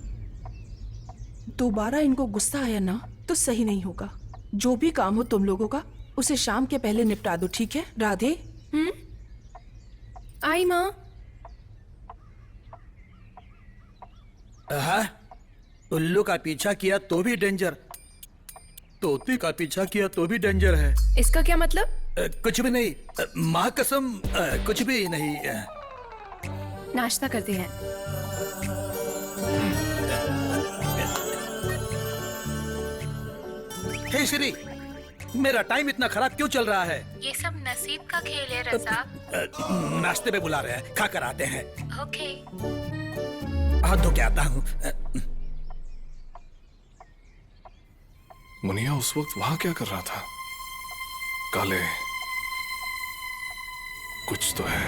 दोबारा इनको गुस्सा आया ना तो सही नहीं होगा। जो भी काम हो तुम लोगों का, उसे शाम के पहले निपटा दो, ठीक है? राधे। आई माँ। उल्लू का पीछा किया तो भी डेंजर, तोते का पीछा किया तो भी डेंजर है। इसका क्या मतलब? कुछ भी नहीं, माँ कसम, कुछ भी नहीं। नाश्ता करते हैं। हे श्री, मेरा टाइम इतना खराब क्यों चल रहा है? ये सब नसीब का खेल है रजा। नाश्ते में बुला रहे हैं, खा कर आते हैं। ओके। हाथ धो के आता हूँ। मुनिया उस वक्त वहां क्या कर रहा था? काले, कुछ तो है।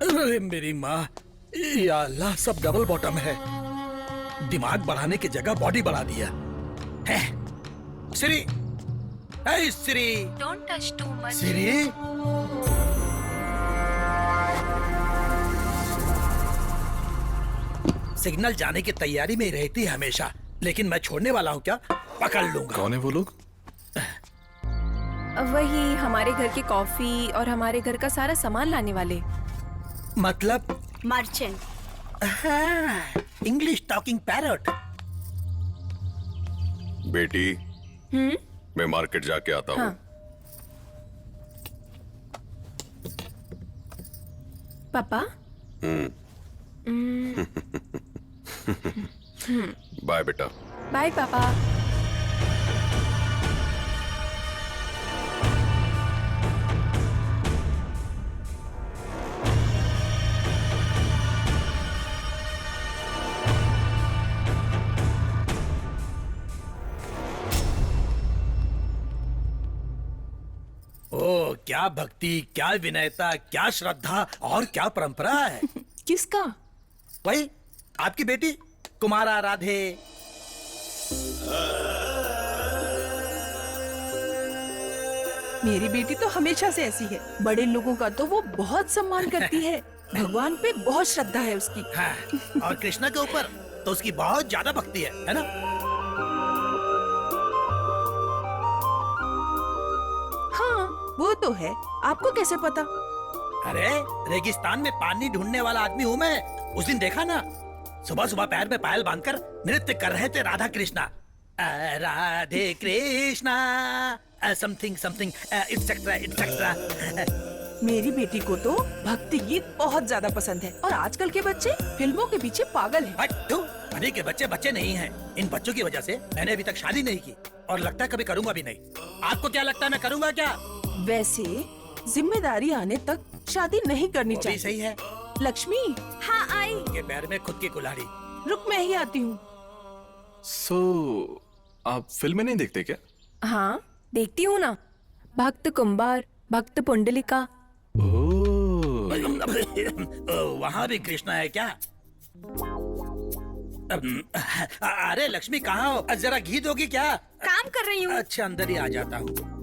अरे मेरी माँ, या अल्लाह, सब डबल बॉटम है। दिमाग बढ़ाने की जगह बॉडी बढ़ा दिया है। Shri, hey, Shri, don't touch too much. Shri, signal जाने की तैयारी में रहती है हमेशा, लेकिन मैं छोड़ने वाला हूँ क्या? पकड़ लूंगा। कौन है वो लोग? वही हमारे घर की कॉफी और हमारे घर का सारा सामान लाने वाले। मतलब? मर्चेंट। English talking parrot. बेटी, मैं मार्केट जाके आता हूँ। हाँ। पापा? बाय बेटा। बाय पापा। ओ, क्या भक्ति, क्या विनयता, क्या श्रद्धा और क्या परंपरा है। किसका? वही आपकी बेटी कुमारा राधे। मेरी बेटी तो हमेशा से ऐसी है। बड़े लोगों का तो वो बहुत सम्मान करती है। भगवान पे बहुत श्रद्धा है उसकी। हाँ, और कृष्णा के ऊपर तो उसकी बहुत ज्यादा भक्ति है ना? हाँ, वो तो है। आपको कैसे पता? अरे, रेगिस्तान में पानी ढूंढने वाला आदमी हूँ मैं। उस दिन देखा ना, सुबह सुबह पैर में पायल बांधकर नृत्य कर रहे थे Radha Krishna. Radhe Krishna something something et cetera et cetera. मेरी बेटी को तो भक्ति गीत बहुत ज्यादा पसंद है, और आजकल के बच्चे फिल्मों के पीछे पागल हैं। रानी के बच्चे बच्चे नहीं हैं। इन बच्चों की वजह से मैंने अभी तक शादी नहीं की और लगता है कभी करूंगा भी नहीं। आपको क्या लगता है मैं करूंगा क्या? वैसे जिम्मेदारी आने तक शादी नहीं करनी वो भी चाहिए। सही है। लक्ष्मी, हाँ आई। के पैर में खुद की कुल्हाड़ी। रुक, मैं ही आती हूँ। आप फिल्में नहीं देखते क्या? हाँ, देखती हूँ ना। भक्त कुंभार, भक्त पुंडलिका। वहाँ भी कृष्णा है क्या? अरे लक्ष्मी कहाँ हो? जरा घी दोगी क्या? काम कर रही हूँ। अच्छा अंदर ही आ जाता हूँ।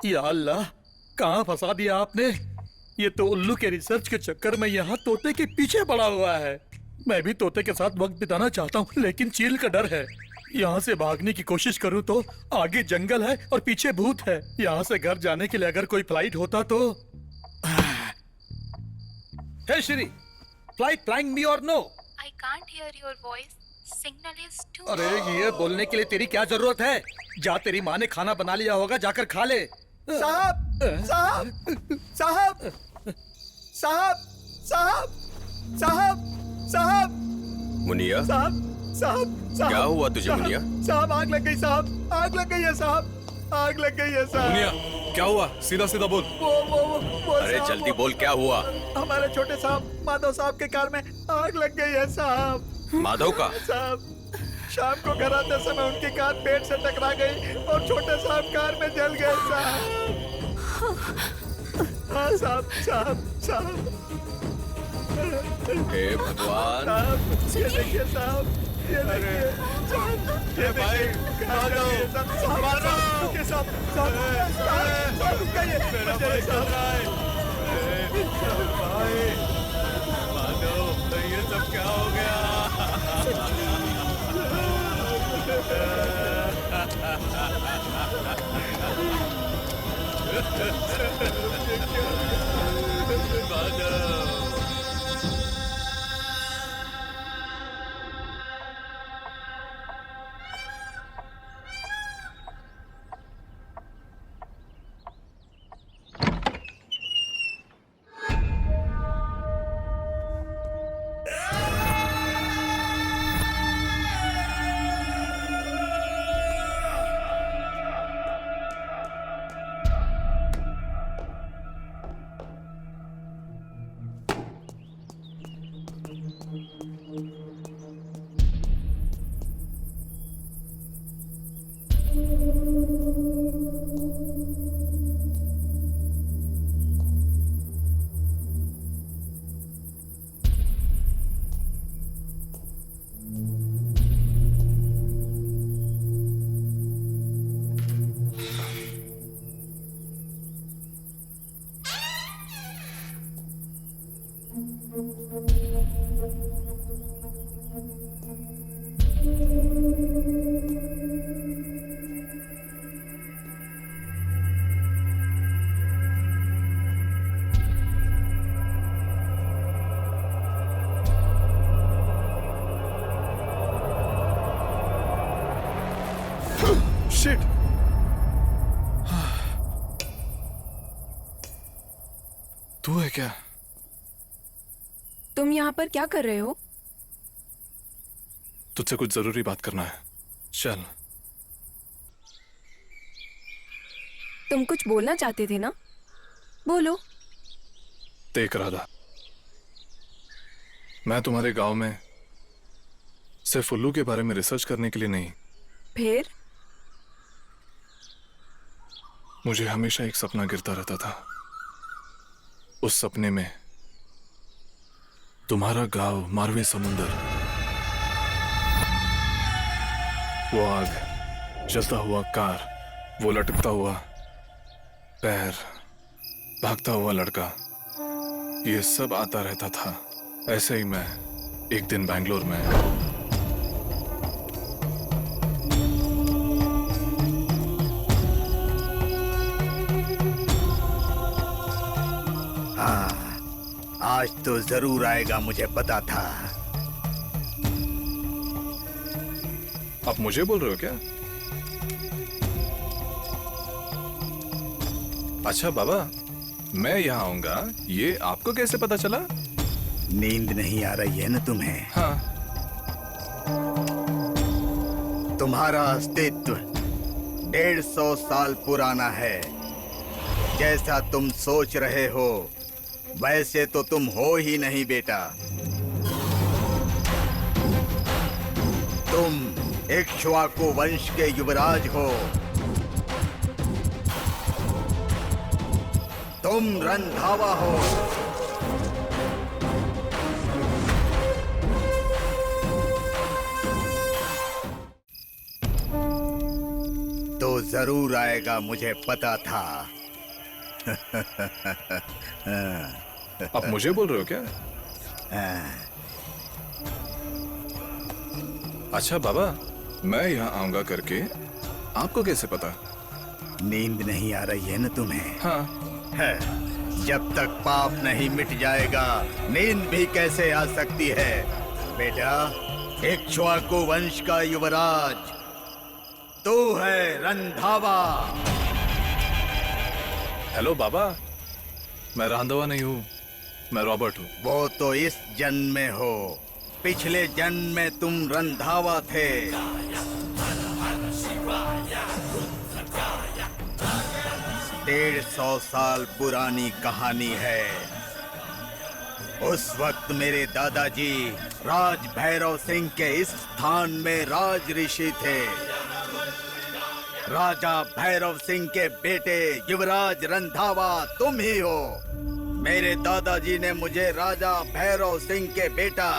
या अल्लाह, कहाँ फंसा दिया आपने? ये तो उल्लू के रिसर्च के चक्कर में यहाँ तोते के पीछे पड़ा हुआ है। मैं भी तोते के साथ वक्त बिताना चाहता हूँ, लेकिन चील का डर है। यहाँ से भागने की कोशिश करूँ तो आगे जंगल है और पीछे भूत है। यहाँ से घर जाने के लिए अगर कोई फ्लाइट होता तो। हे श्री, फ्लाइट फ्लाइंग मी और no? I can't hear your voice. Signal is too. अरे ये बोलने के लिए तेरी क्या जरूरत है? जा, तेरी माँ ने खाना बना लिया होगा, जाकर खा ले। साहब, साहब, साहब, साहब, साहब, साहब, साहब, मुनिया, साहब, साहब, साहब, क्या हुआ तुझे मुनिया? साहब, आग लग गई साहब, आग लग गई है साहब, आग लग गई है साहब। मुनिया, क्या हुआ? सीधा सीधा बोल। वो अरे साहब, जल्दी बोल, क्या हुआ? हमारे छोटे साहब माधव साहब के कार में आग लग गई है साहब। माधव का? साहब, शाम को घर आते समय उनकी कार पेड़ से टकरा गई और छोटे साहब कार में जल गए साहब। हाँ साहब, साहब, साहब। हे भगवान। साहब, ये देखिए साहब, ये देखिए साहब, ये भाई, माधव, साहब, माधव, रुकिए साहब, साहब, साहब, रुक जाइए, मेरा भाई साहब, भाई, माधव, ये सब क्या हो गया? Shit! तू है क्या? तुम यहाँ पर क्या कर रहे हो? तुझसे कुछ जरूरी बात करना है। चल। तुम कुछ बोलना चाहते थे ना, बोलो। देख राधा, मैं तुम्हारे गांव में सिर्फ उल्लू के बारे में रिसर्च करने के लिए नहीं, फिर? मुझे हमेशा एक सपना गिरता रहता था। उस सपने में तुम्हारा गांव, मारवे समुंदर, वो आग, जलता हुआ कार, वो लटकता हुआ पैर, भागता हुआ लड़का, ये सब आता रहता था। ऐसे ही मैं एक दिन बैंगलोर में हाँ, आज तो जरूर आएगा, मुझे पता था। आप मुझे बोल रहे हो क्या? अच्छा बाबा, मैं यहाँ आऊंगा, ये आपको कैसे पता चला? नींद नहीं आ रही है ना तुम्हें? हाँ। तुम्हारा अस्तित्व 150 साल पुराना है। जैसा तुम सोच रहे हो वैसे तो तुम हो ही नहीं बेटा। तुम इक्ष्वाकु वंश के युवराज हो। तुम रंधावा हो। तो जरूर आएगा, मुझे पता था। आप मुझे बोल रहे हो क्या? अच्छा बाबा, मैं यहाँ आऊंगा करके आपको कैसे पता? नींद नहीं आ रही है ना तुम्हें? हाँ। है। जब तक पाप नहीं मिट जाएगा नींद भी कैसे आ सकती है बेटा। इक्ष्वाकु वंश का युवराज तू है, रंधावा। हेलो बाबा, मैं रंधावा नहीं हूँ, मैं रॉबर्ट हूँ। वो तो इस जन्म में हो, पिछले जन्म में तुम रंधावा थे। 150 साल पुरानी कहानी है। उस वक्त मेरे दादाजी राज भैरव सिंह के इस स्थान में राज ऋषि थे। राजा भैरव सिंह के बेटे युवराज रंधावा तुम ही हो। मेरे दादाजी ने मुझे राजा भैरव सिंह के बेटा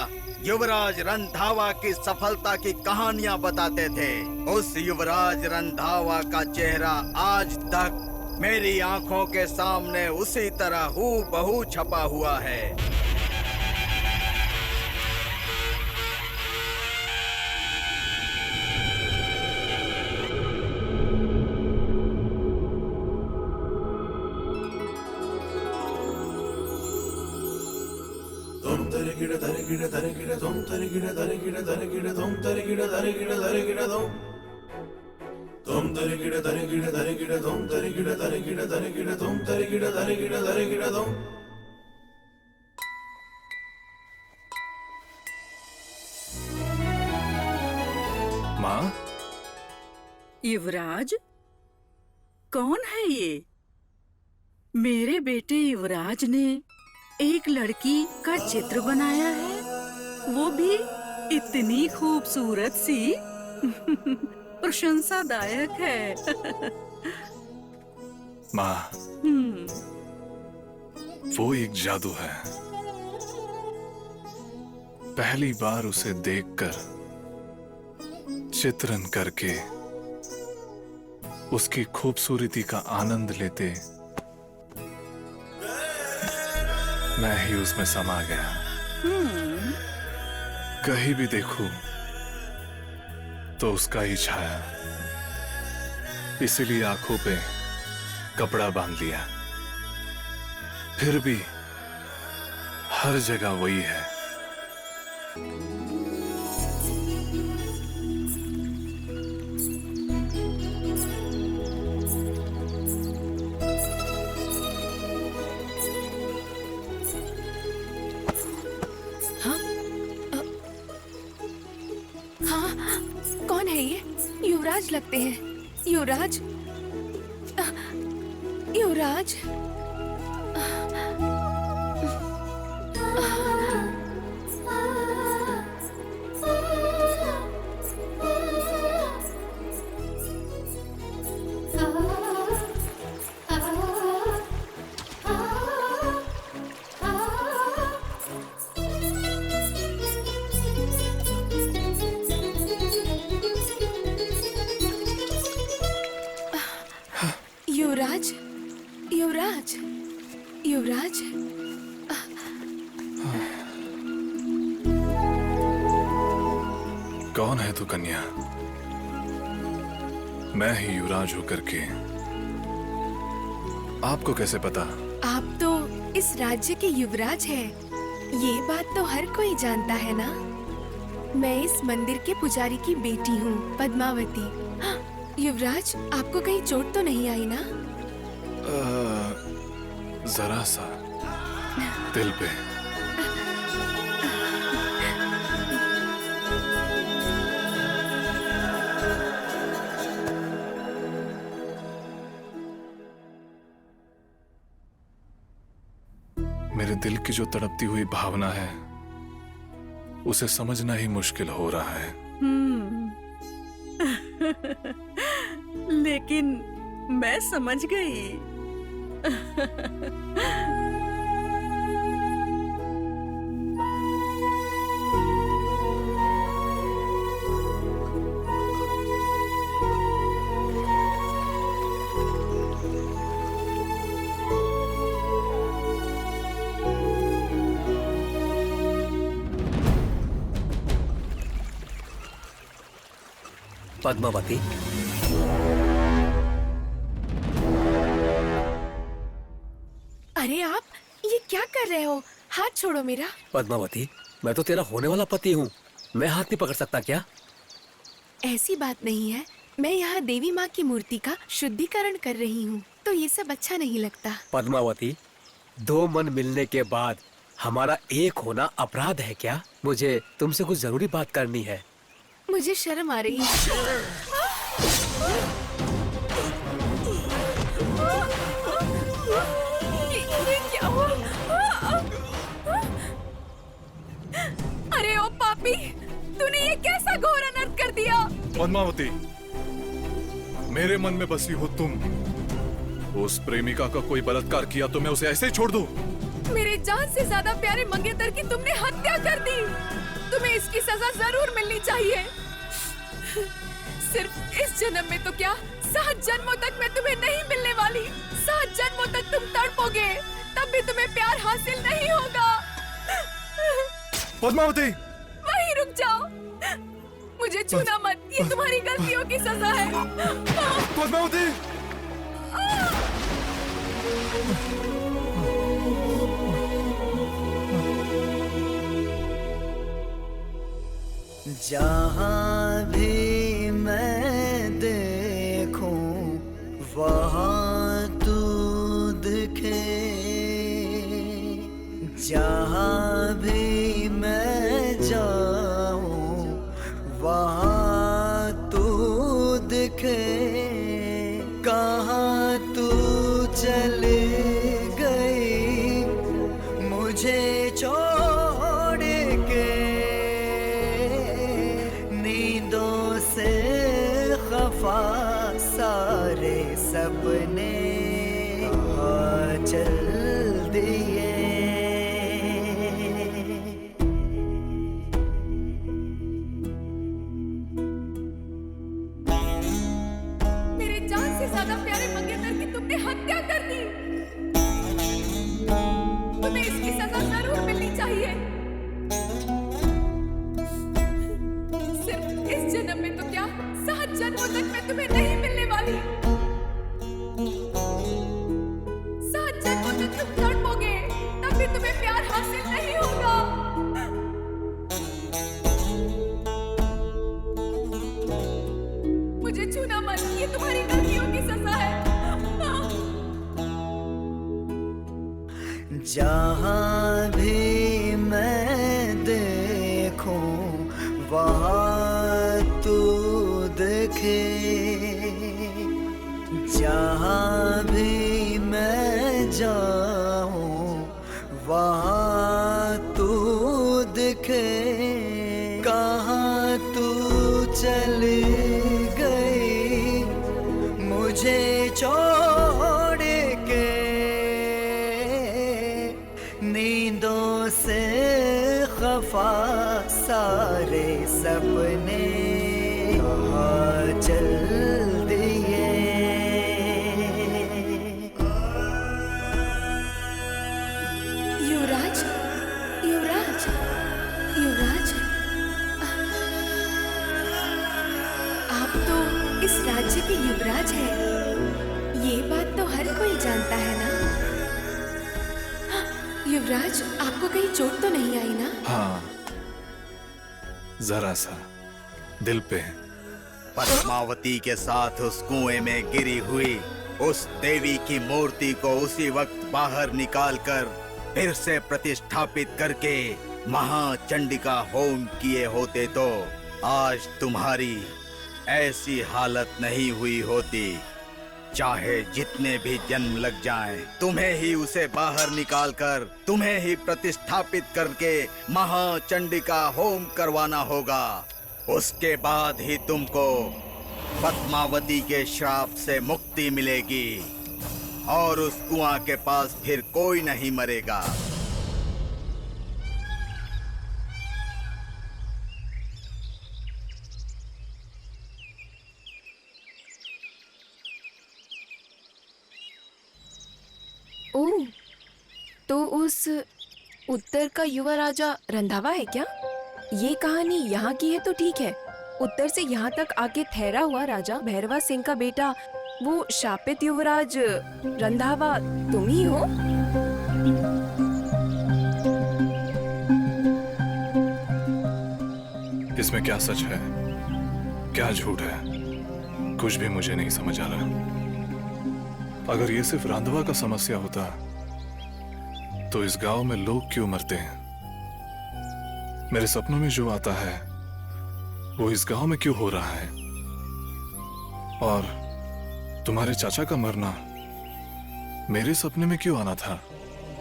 युवराज रंधावा की सफलता की कहानियां बताते थे। उस युवराज रंधावा का चेहरा आज तक मेरी आंखों के सामने उसी तरह हूबहू छपा हुआ है। माँ, युवराज, कौन है ये? मेरे बेटे युवराज ने एक लड़की का चित्र बनाया है, वो भी इतनी खूबसूरत सी। प्रशंसादायक है। माँ, वो एक जादू है। पहली बार उसे देखकर, चित्रण करके, उसकी खूबसूरती का आनंद लेते मैं ही उसमें समा गया। कहीं भी देखूं तो उसका ही छाया। इसीलिए आंखों पे कपड़ा बांध लिया। फिर भी हर जगह वही है। कौन है ये? युवराज लगते हैं। युवराज, युवराज, युवराज, युवराज, युवराज। कौन है तू कन्या? मैं ही युवराज होकर के आपको कैसे पता? आप तो इस राज्य के युवराज हैं। ये बात तो हर कोई जानता है ना। मैं इस मंदिर के पुजारी की बेटी हूँ, पद्मावती। हाँ, युवराज, आपको कहीं चोट तो नहीं आई ना? जरा सा दिल पे। मेरे दिल की जो तड़पती हुई भावना है उसे समझना ही मुश्किल हो रहा है। लेकिन मैं समझ गई। पद्मावती, अरे आप ये क्या कर रहे हो? हाथ छोड़ो मेरा। पद्मावती, मैं तो तेरा होने वाला पति हूँ। मैं हाथ नहीं पकड़ सकता क्या? ऐसी बात नहीं है। मैं यहाँ देवी माँ की मूर्ति का शुद्धिकरण कर रही हूँ, तो ये सब अच्छा नहीं लगता। पद्मावती, दो मन मिलने के बाद हमारा एक होना अपराध है क्या? मुझे तुमसे कुछ जरूरी बात करनी है। मुझे शर्म आ रही है। ये क्या हुआ? अरे ओ पापी, तूने ये कैसा घोर अनर्थ कर दिया? पद्मावती, मेरे मन में बसी हो तुम। उस प्रेमिका का कोई बलात्कार किया तो मैं उसे ऐसे ही छोड़ दूं? मेरे जान से ज्यादा प्यारे मंगेतर की तुमने हत्या कर दी। तुम्हें इसकी सजा जरूर मिलनी चाहिए। सिर्फ इस जन्म में तो क्या, 7 जन्मों तक मैं तुम्हें नहीं मिलने वाली। 7 जन्मों तक तुम तड़पोगे, तब भी तुम्हें प्यार हासिल नहीं होगा। पद्मावती, वहीं रुक जाओ। मुझे छूना मत, ये तुम्हारी गलतियों की सजा है। पद्मावती, जहाँ भी मैं देखूं वहाँ तू दिखे, जहाँ भी मैं जाऊं वहाँ तू दिखे। कहाँ तू चली गई मुझे छोड़ के, नींदों से खफा सारे सपने चल दिए। मेरे जान से ज्यादा प्यारे मंगेतर की तुमने हत्या कर दी। तुम्हें इसकी सजा जरूर मिलनी चाहिए। सिर्फ इस जन्म में तो क्या, 7 जन्मों तक मैं तुम्हें नहीं मिलने वाली। 7 जन्मों तक तुम तड़पोगे, तब भी तुम्हें प्यार हासिल नहीं होगा। मुझे छूना मत, ये तुम्हारी गलतियों की सजा है। जहाँ भी मैं देखूं वहाँ तू दिखे, जहाँ भी मैं वहाँ तू दिखे, कहाँ तू चली गई मुझे छोड़ के। नींदों से खफा सारे सपने कहाँ चल दिए। युवराज, युवराज, युवराज, आप तो इस राज्य के युवराज हैं। ये बात तो हर कोई जानता है ना? युवराज, आपको कहीं चोट तो नहीं आई ना? हाँ, जरा सा दिल पे। पद्मावती के साथ उस कुएं में गिरी हुई उस देवी की मूर्ति को उसी वक्त बाहर निकालकर फिर से प्रतिष्ठापित करके महाचंडिका होम किए होते तो आज तुम्हारी ऐसी हालत नहीं हुई होती। चाहे जितने भी जन्म लग जाएं, तुम्हें ही उसे बाहर निकालकर तुम्हें ही प्रतिष्ठापित करके महाचंडिका होम करवाना होगा। उसके बाद ही तुमको पद्मावती के श्राप से मुक्ति मिलेगी और उस कुआं के पास फिर कोई नहीं मरेगा। ओह, तो उस उत्तर का युवा राजा रंधावा है क्या? ये कहानी यहाँ की है तो ठीक है। उत्तर से यहाँ तक आके ठहरा हुआ राजा भैरवा सिंह का बेटा, वो शापित युवराज रंधावा तुम ही हो? इसमें क्या सच है, क्या झूठ है, कुछ भी मुझे नहीं समझ आ रहा। अगर ये सिर्फ रांधवा का समस्या होता तो इस गांव में लोग क्यों मरते हैं? मेरे सपनों में जो आता है वो इस गांव में क्यों हो रहा है? और तुम्हारे चाचा का मरना मेरे सपने में क्यों आना था?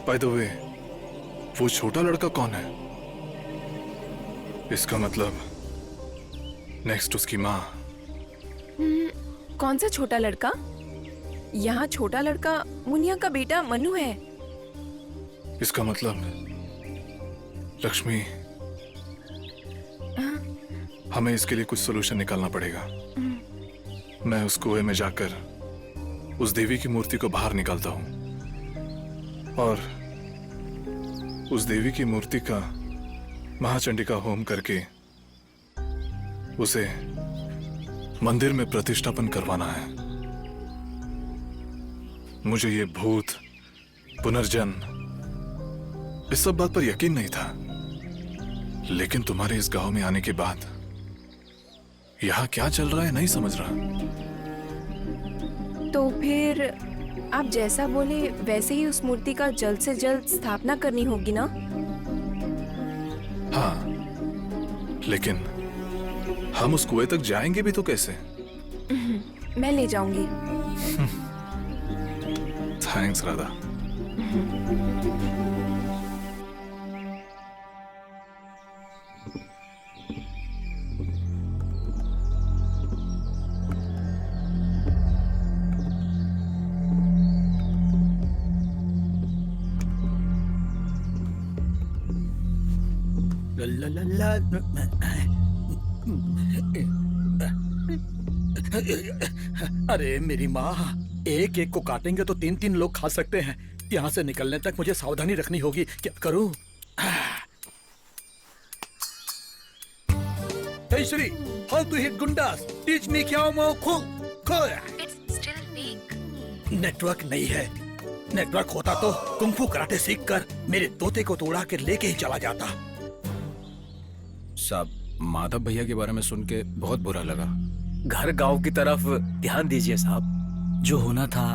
बाय द वे, वो छोटा लड़का कौन है? इसका मतलब नेक्स्ट उसकी माँ। कौन सा छोटा लड़का? यहाँ छोटा लड़का मुनिया का बेटा मनु है। इसका मतलब लक्ष्मी, हमें इसके लिए कुछ सोल्यूशन निकालना पड़ेगा। मैं उस कुएं में जाकर उस देवी की मूर्ति को बाहर निकालता हूं और उस देवी की मूर्ति का महाचंडिका होम करके उसे मंदिर में प्रतिष्ठापन करवाना है। मुझे ये भूत, पुनर्जन्म, इस सब बात पर यकीन नहीं था, लेकिन तुम्हारे इस गांव में आने के बाद यहाँ क्या चल रहा है नहीं समझ रहा। तो फिर आप जैसा बोले वैसे ही उस मूर्ति का जल्द से जल्द स्थापना करनी होगी ना? हाँ, लेकिन हम उस कुएं तक जाएंगे भी तो कैसे? मैं ले जाऊंगी। थैंक्स राधा। अरे मेरी माँ, एक एक को काटेंगे तो 3-3 लोग खा सकते हैं। यहाँ से निकलने तक मुझे सावधानी रखनी होगी। क्या करूँ? Hey Shri, how to hit gundas? Teach me क्या मो kho kho. It's still weak. Network नहीं है। नेटवर्क होता तो कुंफू कराटे सीख कर मेरे तोते को तोड़ा के लेके ही चला जाता। साहब, माधव भैया के बारे में सुन के बहुत बुरा लगा। घर गांव की तरफ ध्यान दीजिए साहब। जो होना था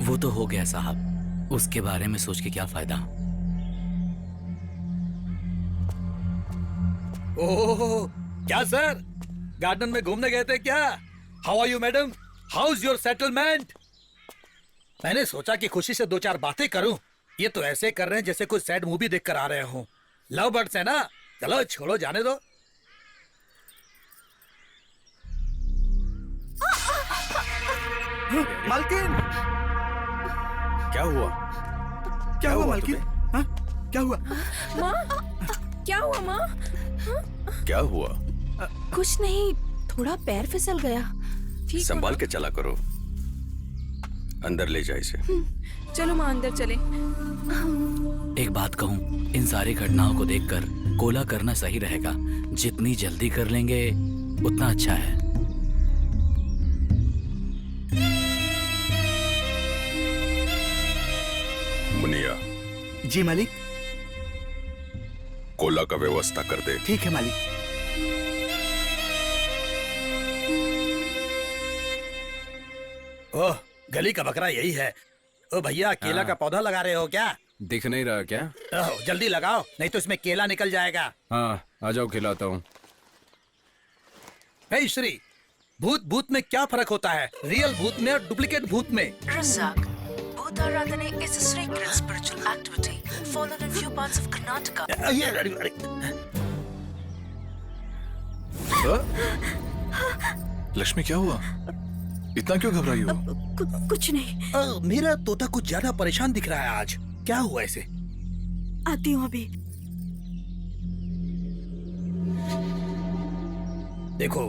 वो तो हो गया साहब, उसके बारे में सोच के क्या फायदा। ओह, क्या सर, गार्डन में घूमने गए थे क्या? How are you madam? How is your settlement? मैंने सोचा कि खुशी से 2-4 बातें करूं। ये तो ऐसे कर रहे हैं जैसे कोई सैड मूवी देख कर आ रहे हो। लव बर्ड्स है ना, चलो छोड़ो, जाने दो। मालकिन, क्या हुआ? क्या हुआ मालकिन? हाँ? क्या हुआ? माँ, क्या हुआ माँ? क्या हुआ? कुछ नहीं, थोड़ा पैर फिसल गया। ठीक संभाल के चला करो। अंदर ले जाए इसे। चलो माँ अंदर चले। एक बात कहूँ, इन सारी घटनाओं को देखकर कोला करना सही रहेगा। जितनी जल्दी कर लेंगे उतना अच्छा है। मुनिया, जी मालिक। कोला का व्यवस्था कर दे। ठीक है मालिक। ओह, गली का बकरा यही है। ओ भैया, केला का पौधा लगा रहे हो क्या? दिख नहीं रहा क्या? ओह, जल्दी लगाओ, नहीं तो इसमें केला निकल जाएगा। हाँ, आ जाओ, खिलाता हूँ। हे श्री, भूत भूत में क्या फर्क होता है? रियल भूत में और डुप्लीकेट भूत में? Razak, Bhutaradhane is a sacred spiritual activity followed in few parts of Karnataka. Lakshmi, क्या हुआ? इतना क्यों घबराई हो? कुछ नहीं। मेरा तोता कुछ ज्यादा परेशान दिख रहा है आज। क्या हुआ इसे? आती हूँ अभी। देखो,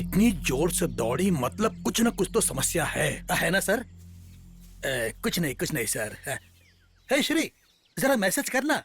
इतनी जोर से दौड़ी, मतलब कुछ न कुछ तो समस्या है ना सर? कुछ नहीं सर। हे श्री, जरा मैसेज करना।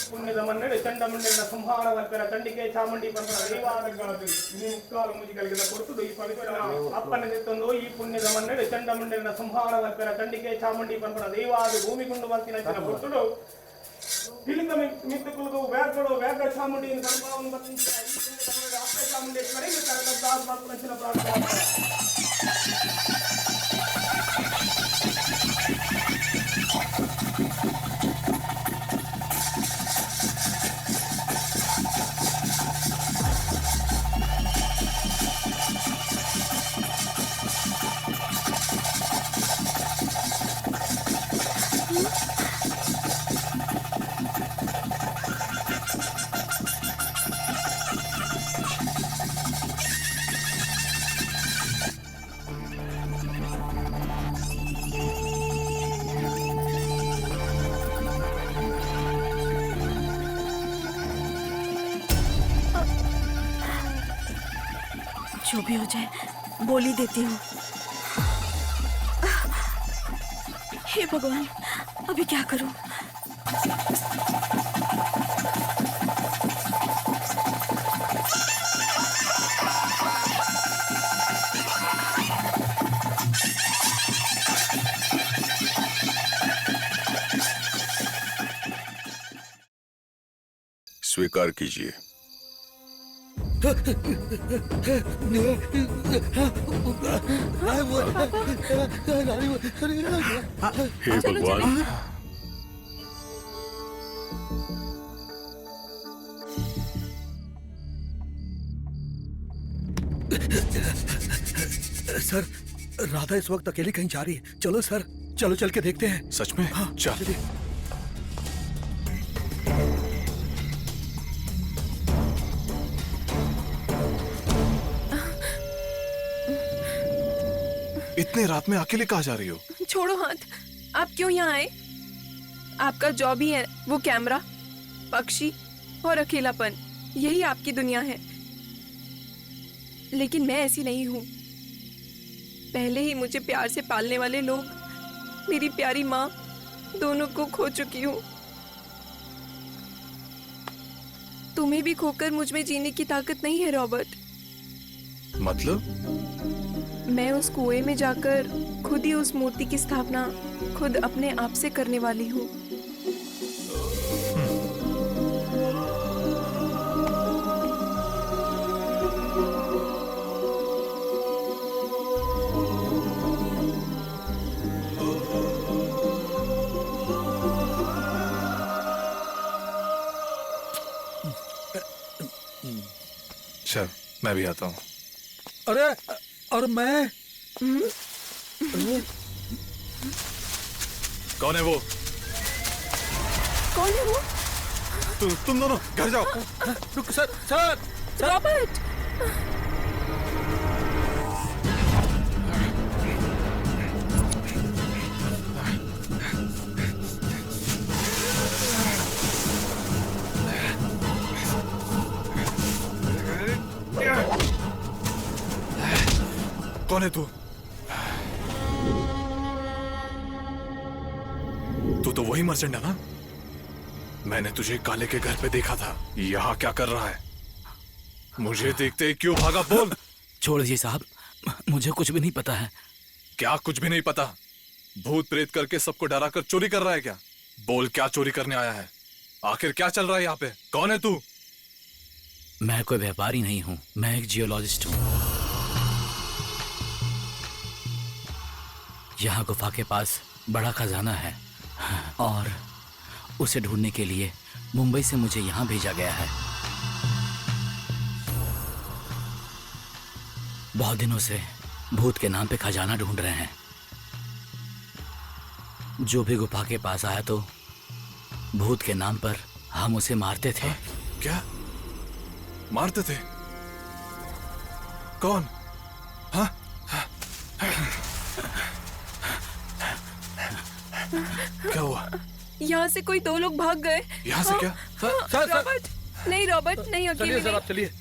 పుణ్యదమన్నడు చండముండిన సంహార వర్కర చండికే చాముండి పంపన దేవాదగాదు ఇని ముక్కాలు ముజి కలిగిన పొరుతుడు ఈ పవిత్ర అప్పని తెత్తుందో ఈ పుణ్యదమన్నడు చండముండిన సంహార వర్కర చండికే చాముండి పంపన దేవాదు భూమికుండు వంతిన పొరుతుడు హిలింగ మిత్తుకులు వేగ చాముండి సంభావం వర్తించిన ఈ పుణ్యదమన్నడు అప్ప చాముండేశ్వరి కరకదాస్ మార్పున ప్రార్థన. जो भी हो जाए, बोली देती हूँ। हे भगवान, अभी क्या करूं? स्वीकार कीजिए। हे भगवान, सर, राधा इस वक्त अकेली कहीं जा रही है। चलो सर, चलो चल के देखते हैं। सच में? हाँ, चल। चलिए। इतने रात में अकेले कहाँ जा रही हो? छोड़ो हाथ। आप क्यों यहाँ आए? आपका जॉब ही है वो कैमरा, पक्षी और अकेलापन, यही आपकी दुनिया है। लेकिन मैं ऐसी नहीं हूँ। पहले ही मुझे प्यार से पालने वाले लोग, मेरी प्यारी माँ, दोनों को खो चुकी हूँ। तुम्हें भी खोकर मुझ में जीने की ताकत नहीं है रॉबर्ट। मतलब? मैं उस कुएं में जाकर खुद ही उस मूर्ति की स्थापना खुद अपने आप से करने वाली हूँ। चल, मैं भी आता हूँ। अरे, और मैं? कौन है वो? कौन है वो? तुम दोनों घर जाओ। रुक सर, सर, रॉबर्ट! कौन है तू? तू तो वही मर्चेंट है ना? मैंने तुझे काले के घर पे देखा था। यहाँ क्या कर रहा है? मुझे देखते ही क्यों भागा? बोल। छोड़ दीजिए साहब, मुझे कुछ भी नहीं पता है। क्या कुछ भी नहीं पता? भूत प्रेत करके सबको डरा कर चोरी कर रहा है क्या? बोल, क्या चोरी करने आया है? आखिर क्या चल रहा है यहाँ पे? कौन है तू? मैं कोई व्यापारी नहीं हूँ, मैं एक जियोलॉजिस्ट हूँ। यहाँ गुफा के पास बड़ा खजाना है और उसे ढूंढने के लिए मुंबई से मुझे यहाँ भेजा गया है। बहुत दिनों से भूत के नाम पे खजाना ढूंढ रहे हैं। जो भी गुफा के पास आया तो भूत के नाम पर हम उसे मारते थे। क्या मारते थे? कौन? हाँ? क्या हुआ? यहाँ से कोई 2 लोग भाग गए। यहाँ से क्या? Sir, Robert! नहीं रॉबर्ट, नहीं, अकेले चलिए सर, नहीं। आप चलिए।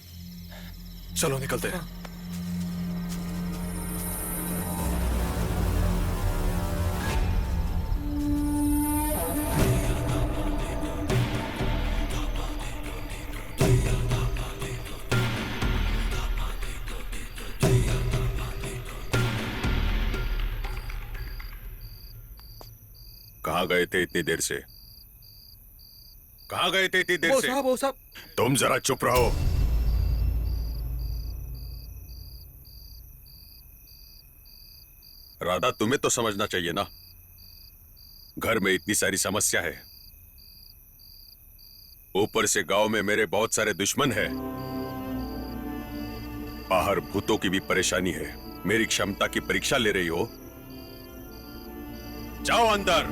चलो निकलते हैं। कहाँ गए थे इतनी देर से? कहाँ गए थे इतनी देर से? वो साहब। तुम जरा चुप रहो। राधा, तुम्हें तो समझना चाहिए ना, घर में इतनी सारी समस्या है, ऊपर से गांव में मेरे बहुत सारे दुश्मन हैं, बाहर भूतों की भी परेशानी है। मेरी क्षमता की परीक्षा ले रही हो? जाओ अंदर।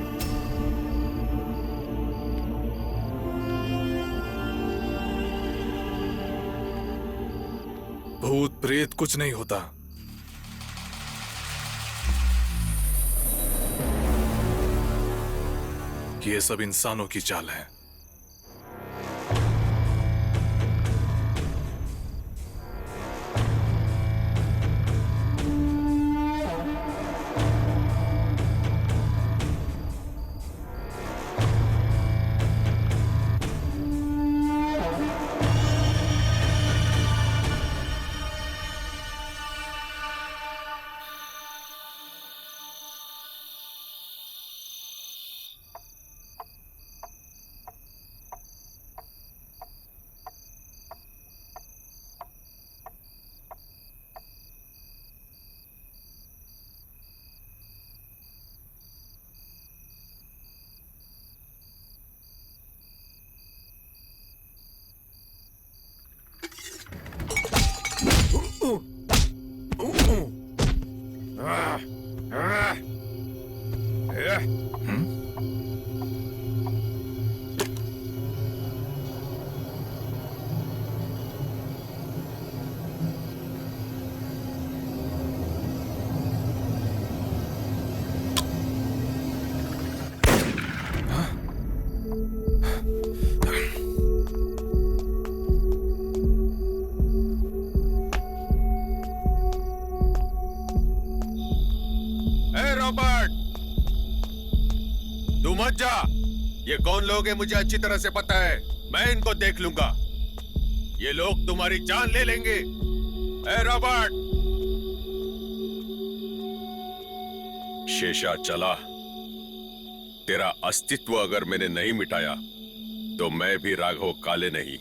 भूत प्रेत कुछ नहीं होता। ये सब इंसानों की चाल है। रॉबर्ट, तू मत जा। ये कौन लोग हैं मुझे अच्छी तरह से पता है। मैं इनको देख लूंगा। ये लोग तुम्हारी जान ले लेंगे। ए रॉबर्ट, शेषा चला। तेरा अस्तित्व अगर मैंने नहीं मिटाया तो मैं भी राघव काले नहीं।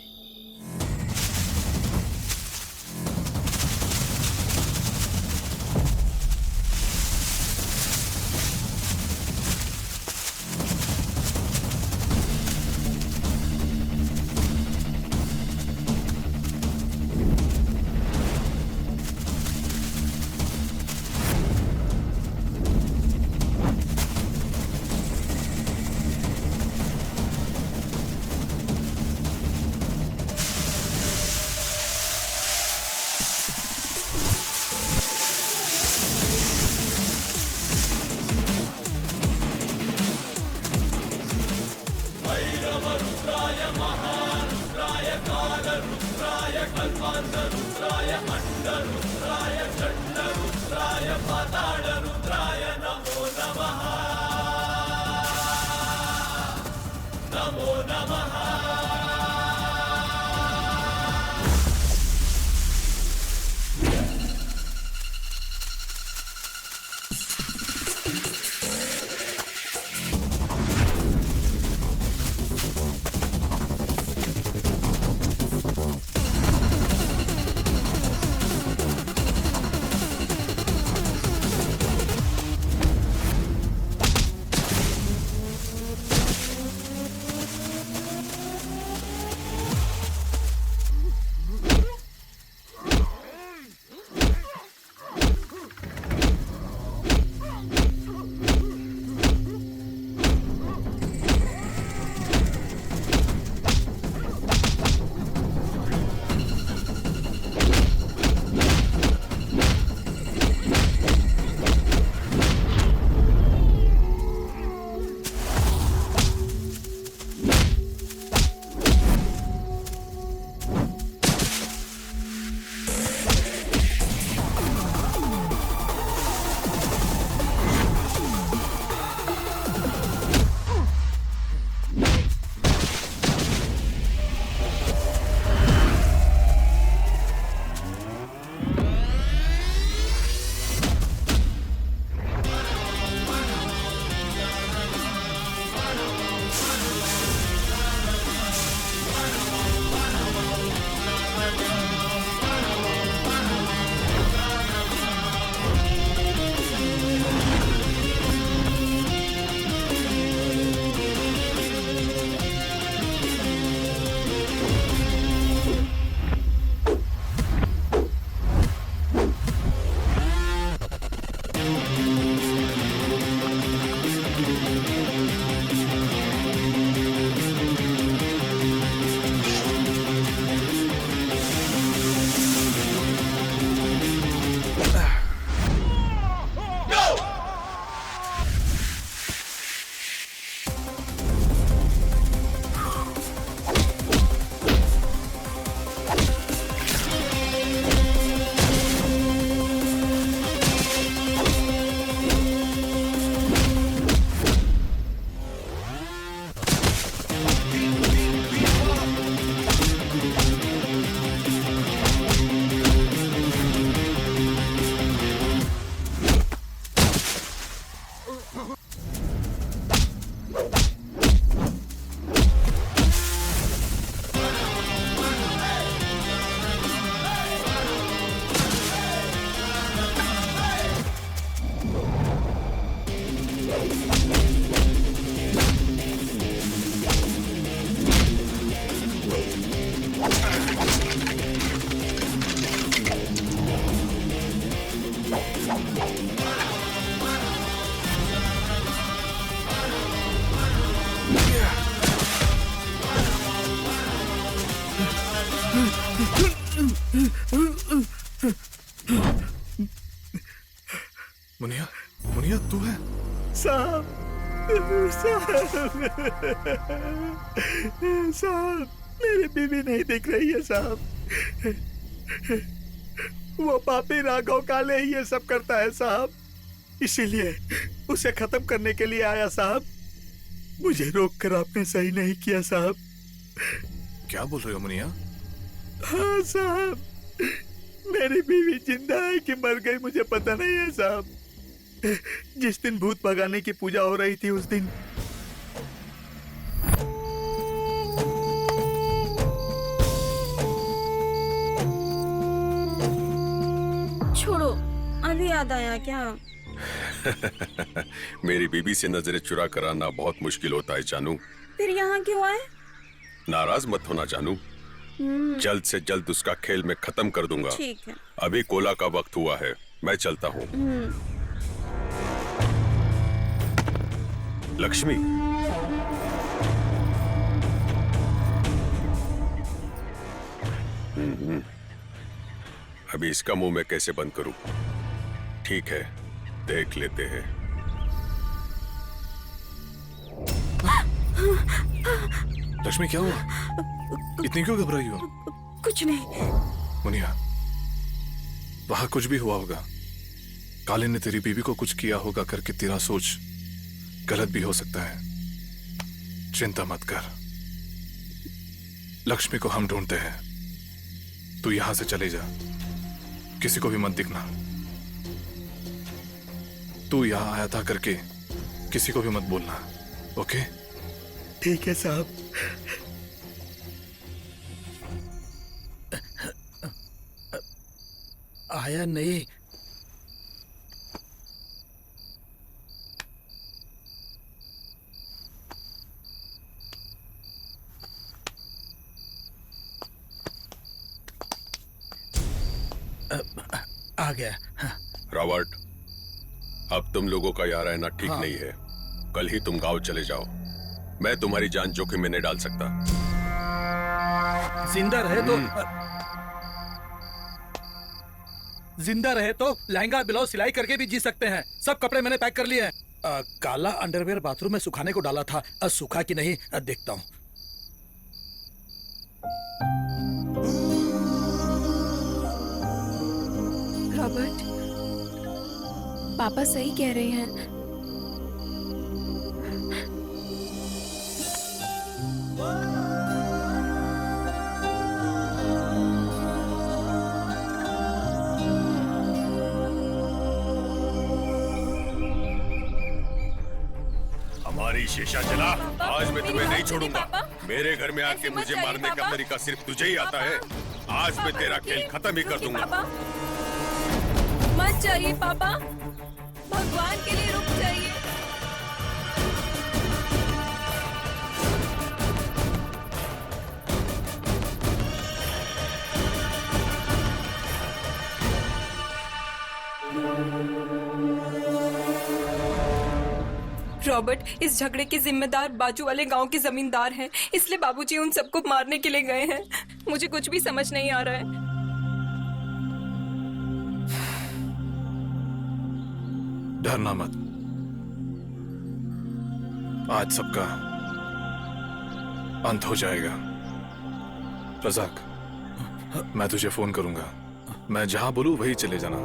तू है? साहब साहब मेरी बीवी नहीं दिख रही है साहब। वो पापी राघव काले ही ये सब करता है साहब, इसीलिए उसे खत्म करने के लिए आया साहब। मुझे रोककर आपने सही नहीं किया साहब। क्या बोल रहे हो मुनिया? हाँ साहब, मेरी बीवी जिंदा है कि मर गई मुझे पता नहीं है साहब। जिस दिन भूत भगाने की पूजा हो रही थी उस दिन छोड़ो, अभी याद आया क्या? मेरी बीबी से नजरें चुरा कर आना बहुत मुश्किल होता है जानू। फिर यहाँ क्यों आए? नाराज मत होना जानू, जल्द से जल्द उसका खेल मैं खत्म कर दूंगा। ठीक है। अभी कोला का वक्त हुआ है, मैं चलता हूँ। लक्ष्मी, अभी इसका मुंह मैं कैसे बंद करूं? ठीक है, देख लेते हैं। लक्ष्मी क्या हुआ? इतनी क्यों घबराई हो? कुछ नहीं। मुनिया, वहां कुछ भी हुआ होगा। काले ने तेरी बीवी को कुछ किया होगा करके तेरा सोच गलत भी हो सकता है। चिंता मत कर, लक्ष्मी को हम ढूंढते हैं। तू यहां से चले जा, किसी को भी मत दिखना। तू यहां आया था करके किसी को भी मत बोलना, ओके? ठीक है साहब। आया नहीं। आ गया। रॉबर्ट, अब तुम लोगों का यहाँ रहना ठीक नहीं है। कल ही तुम गांव चले जाओ। मैं तुम्हारी जान जोखिम में नहीं डाल सकता। जिंदा रहे तो लहंगा ब्लाउज सिलाई करके भी जी सकते हैं। सब कपड़े मैंने पैक कर लिए हैं। काला अंडरवेयर बाथरूम में सुखाने को डाला था, सूखा कि नहीं देखता हूँ। रॉबर्ट, पापा सही कह रहे हैं। हमारी शीशा जला, आज मैं तुम्हें नहीं छोड़ूंगा। मेरे घर में आके मुझे मारने का तरीका सिर्फ तुझे ही आता है। आज मैं तेरा खेल खत्म ही कर दूंगा। मत जाइए पापा, भगवान के लिए रुक जाइए। रॉबर्ट, इस झगड़े के जिम्मेदार बाजू वाले गांव के जमींदार हैं, इसलिए बाबूजी उन सबको मारने के लिए गए हैं। मुझे कुछ भी समझ नहीं आ रहा है। डरना मत, आज सबका अंत हो जाएगा। रजाक, मैं तुझे फोन करूंगा। मैं जहां बोलूं वहीं चले जाना।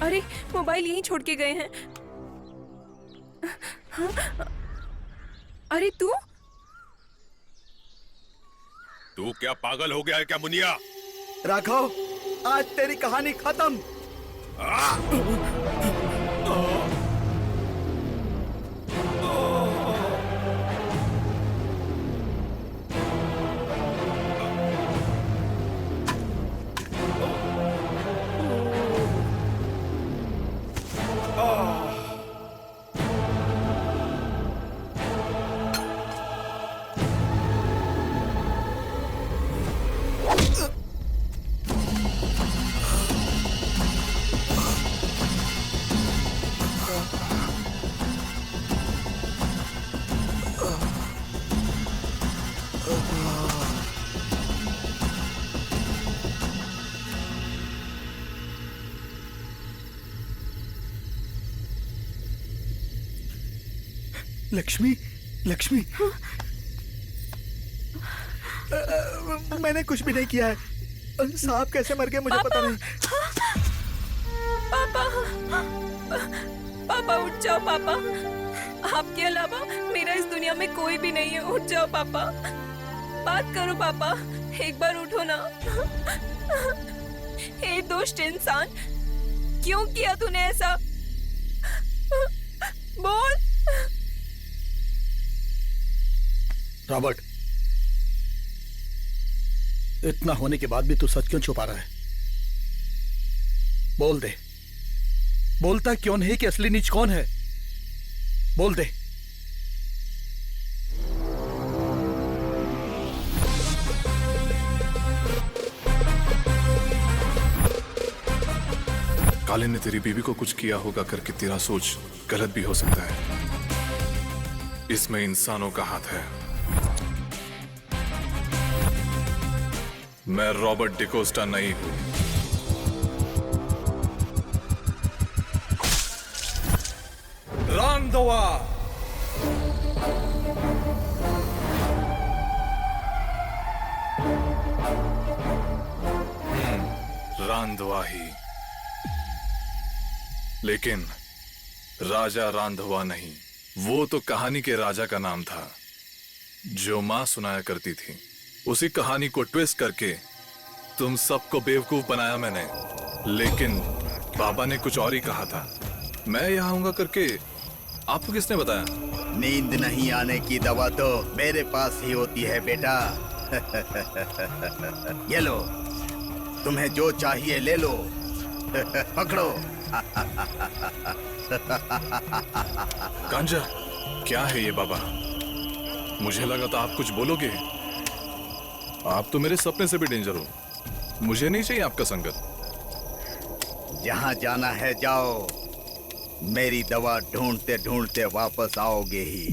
अरे, मोबाइल यहीं छोड़ के गए हैं। अरे तू क्या पागल हो गया है क्या मुनिया? राघव, आज तेरी कहानी खत्म। लक्ष्मी, लक्ष्मी, मैंने कुछ भी नहीं किया है। सांप कैसे मर गए मुझे पता नहीं। पापा, पापा उठ जाओ पापा। आपके अलावा मेरा इस दुनिया में कोई भी नहीं है। उठ जाओ पापा, बात करो पापा, एक बार उठो ना। हे दुष्ट इंसान, क्यों किया तूने ऐसा? बोल। रॉबर्ट, इतना होने के बाद भी तू सच क्यों छुपा रहा है? बोल दे, बोलता क्यों नहीं कि असली नीच कौन है? बोल दे। काले ने तेरी बीवी को कुछ किया होगा करके तेरा सोच गलत भी हो सकता है। इसमें इंसानों का हाथ है। मैं रॉबर्ट डिकोस्टा नहीं हूं। रांधवा। रांधवा ही, लेकिन राजा रांधवा नहीं। वो तो कहानी के राजा का नाम था जो मां सुनाया करती थी। उसी कहानी को ट्विस्ट करके तुम सबको बेवकूफ बनाया मैंने। लेकिन बाबा ने कुछ और ही कहा था। मैं यहाँ आऊंगा करके आपको किसने बताया? नींद नहीं आने की दवा तो मेरे पास ही होती है बेटा। ये लो, तुम्हें जो चाहिए ले लो। पकड़ो। गांजा, क्या है ये बाबा? मुझे लगा था आप कुछ बोलोगे। आप तो मेरे सपने से भी डेंजर हो। मुझे नहीं चाहिए आपका संगत। जहां जाना है जाओ, मेरी दवा ढूंढते ढूंढते वापस आओगे ही।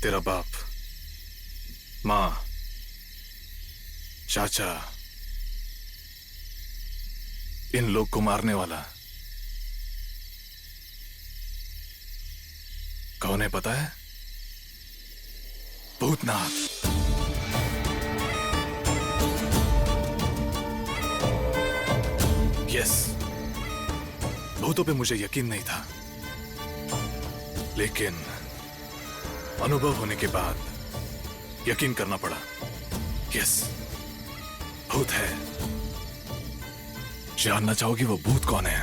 तेरा बाप, माँ, चाचा, इन लोग को मारने वाला कौन है पता है? भूतनाथ। यस, भूतों पे मुझे यकीन नहीं था, लेकिन अनुभव होने के बाद यकीन करना पड़ा। यस, भूत है। जानना चाहोगी वो भूत कौन है?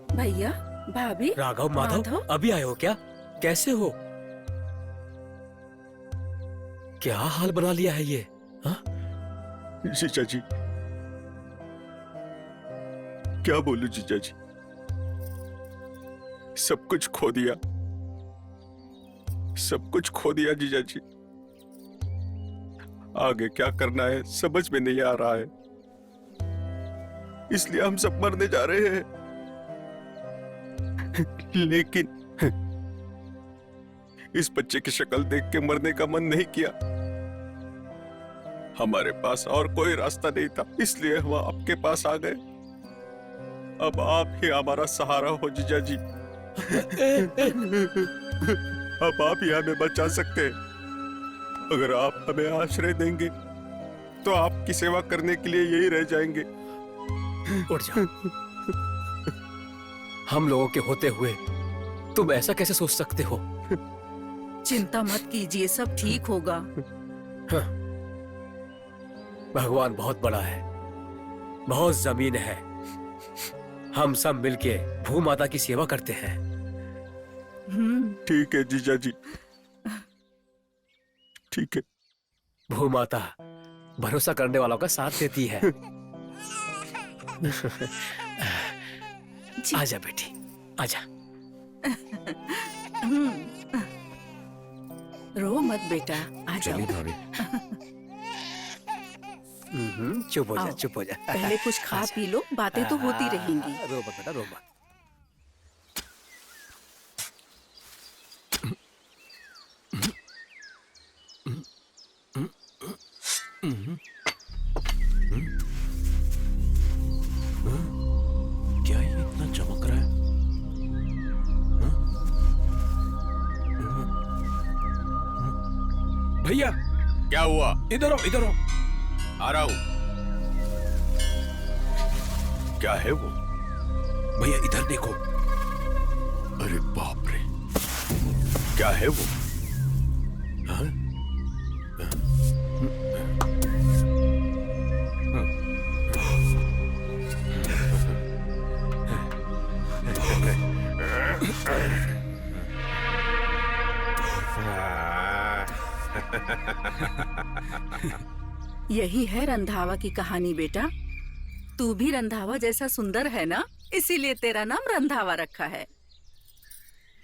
भैया, भाभी, राघव, माधव, अभी आए हो क्या? कैसे हो? क्या हाल बना लिया है ये? जीजा जी, क्या बोलूं जीजा जी, सब कुछ खो दिया, सब कुछ खो दिया जीजा जी। आगे क्या करना है समझ में नहीं आ रहा है। इसलिए हम सब मरने जा रहे हैं। लेकिन इस बच्चे की शक्ल देख के मरने का मन नहीं किया। हमारे पास और कोई रास्ता नहीं था, इसलिए हम आपके पास आ गए। अब आप ही हमारा सहारा हो जीजा जी। अब आप ही हमें बचा सकते हैं। अगर आप हमें आश्रय देंगे तो आपकी सेवा करने के लिए यही रह जाएंगे। उठ जाओ। हम लोगों के होते हुए तुम ऐसा कैसे सोच सकते हो? चिंता मत कीजिए, सब ठीक होगा। हाँ। भगवान बहुत बड़ा है, बहुत जमीन है। हम सब मिलके भूमाता की सेवा करते हैं। ठीक है जीजा जी, ठीक है। भूमाता भरोसा करने वालों का साथ देती है। आजा बेटी, आजा। रो मत बेटा, आ जाओ। चुप हो जा, आओ। चुप हो जा। पहले कुछ खा पी लो, बातें तो होती रहेंगी। रो मत बेटा, रो मत। क्या ये इतना चमक रहा है? भैया क्या हुआ? इधर आओ, इधर आओ। आ रहा हूं। क्या है वो? भैया इधर देखो। अरे बाप रे, क्या है वो? हाँ? यही है रंधावा की कहानी बेटा। तू भी रंधावा जैसा सुंदर है ना, इसीलिए तेरा नाम रंधावा रखा है।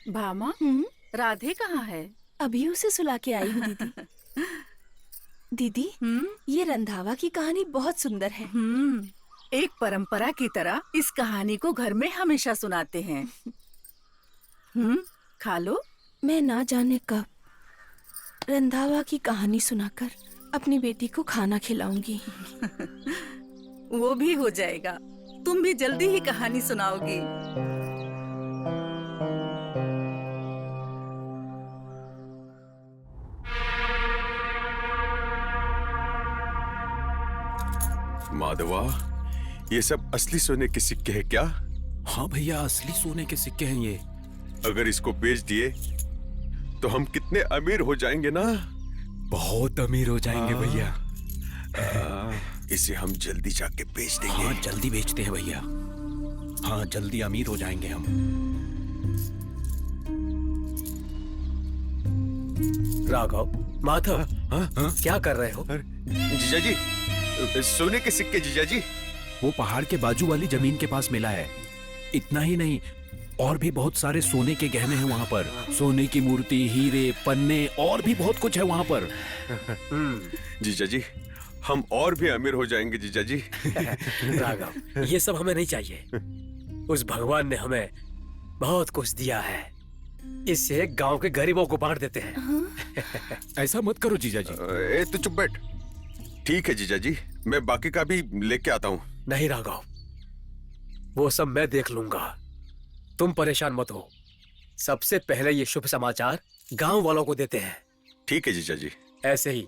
भामा, राधे कहाँ है? अभी उसे सुला के आई हूँ दीदी। दीदी, ये रंधावा की कहानी बहुत सुंदर है। एक परंपरा की तरह इस कहानी को घर में हमेशा सुनाते हैं। खा लो। मैं ना जाने कब रंधावा की कहानी सुनाकर अपनी बेटी को खाना खिलाऊंगी। वो भी हो जाएगा, तुम भी जल्दी ही कहानी सुनाओगी। माधवा, ये सब असली सोने के सिक्के हैं क्या? हाँ भैया, असली सोने के सिक्के हैं ये। अगर इसको बेच दिए तो हम कितने अमीर हो जाएंगे ना? बहुत अमीर हो जाएंगे भैया। इसे हम जल्दी जाके बेच देंगे। हाँ, जल्दी बेचते हैं भैया। हाँ, जल्दी अमीर हो जाएंगे हम। राघव, माधव, क्या कर रहे हो? जीजा जी, सोने के सिक्के जीजा जी। वो पहाड़ के बाजू वाली जमीन के पास मिला है। इतना ही नहीं, और भी बहुत सारे सोने के गहने हैं वहाँ पर। सोने की मूर्ति, हीरे, पन्ने और भी बहुत कुछ है वहाँ पर। जीजा जी, हम और भी अमीर हो जाएंगे जीजा जी। राघव, ये सब हमें नहीं चाहिए। उस भगवान ने हमें बहुत कुछ दिया है, इससे गांव के गरीबों को बांट देते हैं। ऐसा मत करो जीजा जी। ए, तू चुप बैठ। ठीक है जीजा जी, मैं बाकी का भी लेके आता हूँ। नहीं राघव, वो सब मैं देख लूंगा, तुम परेशान मत हो। सबसे पहले ये शुभ समाचार गांव वालों को देते हैं। ठीक है जीजा जी। ऐसे ही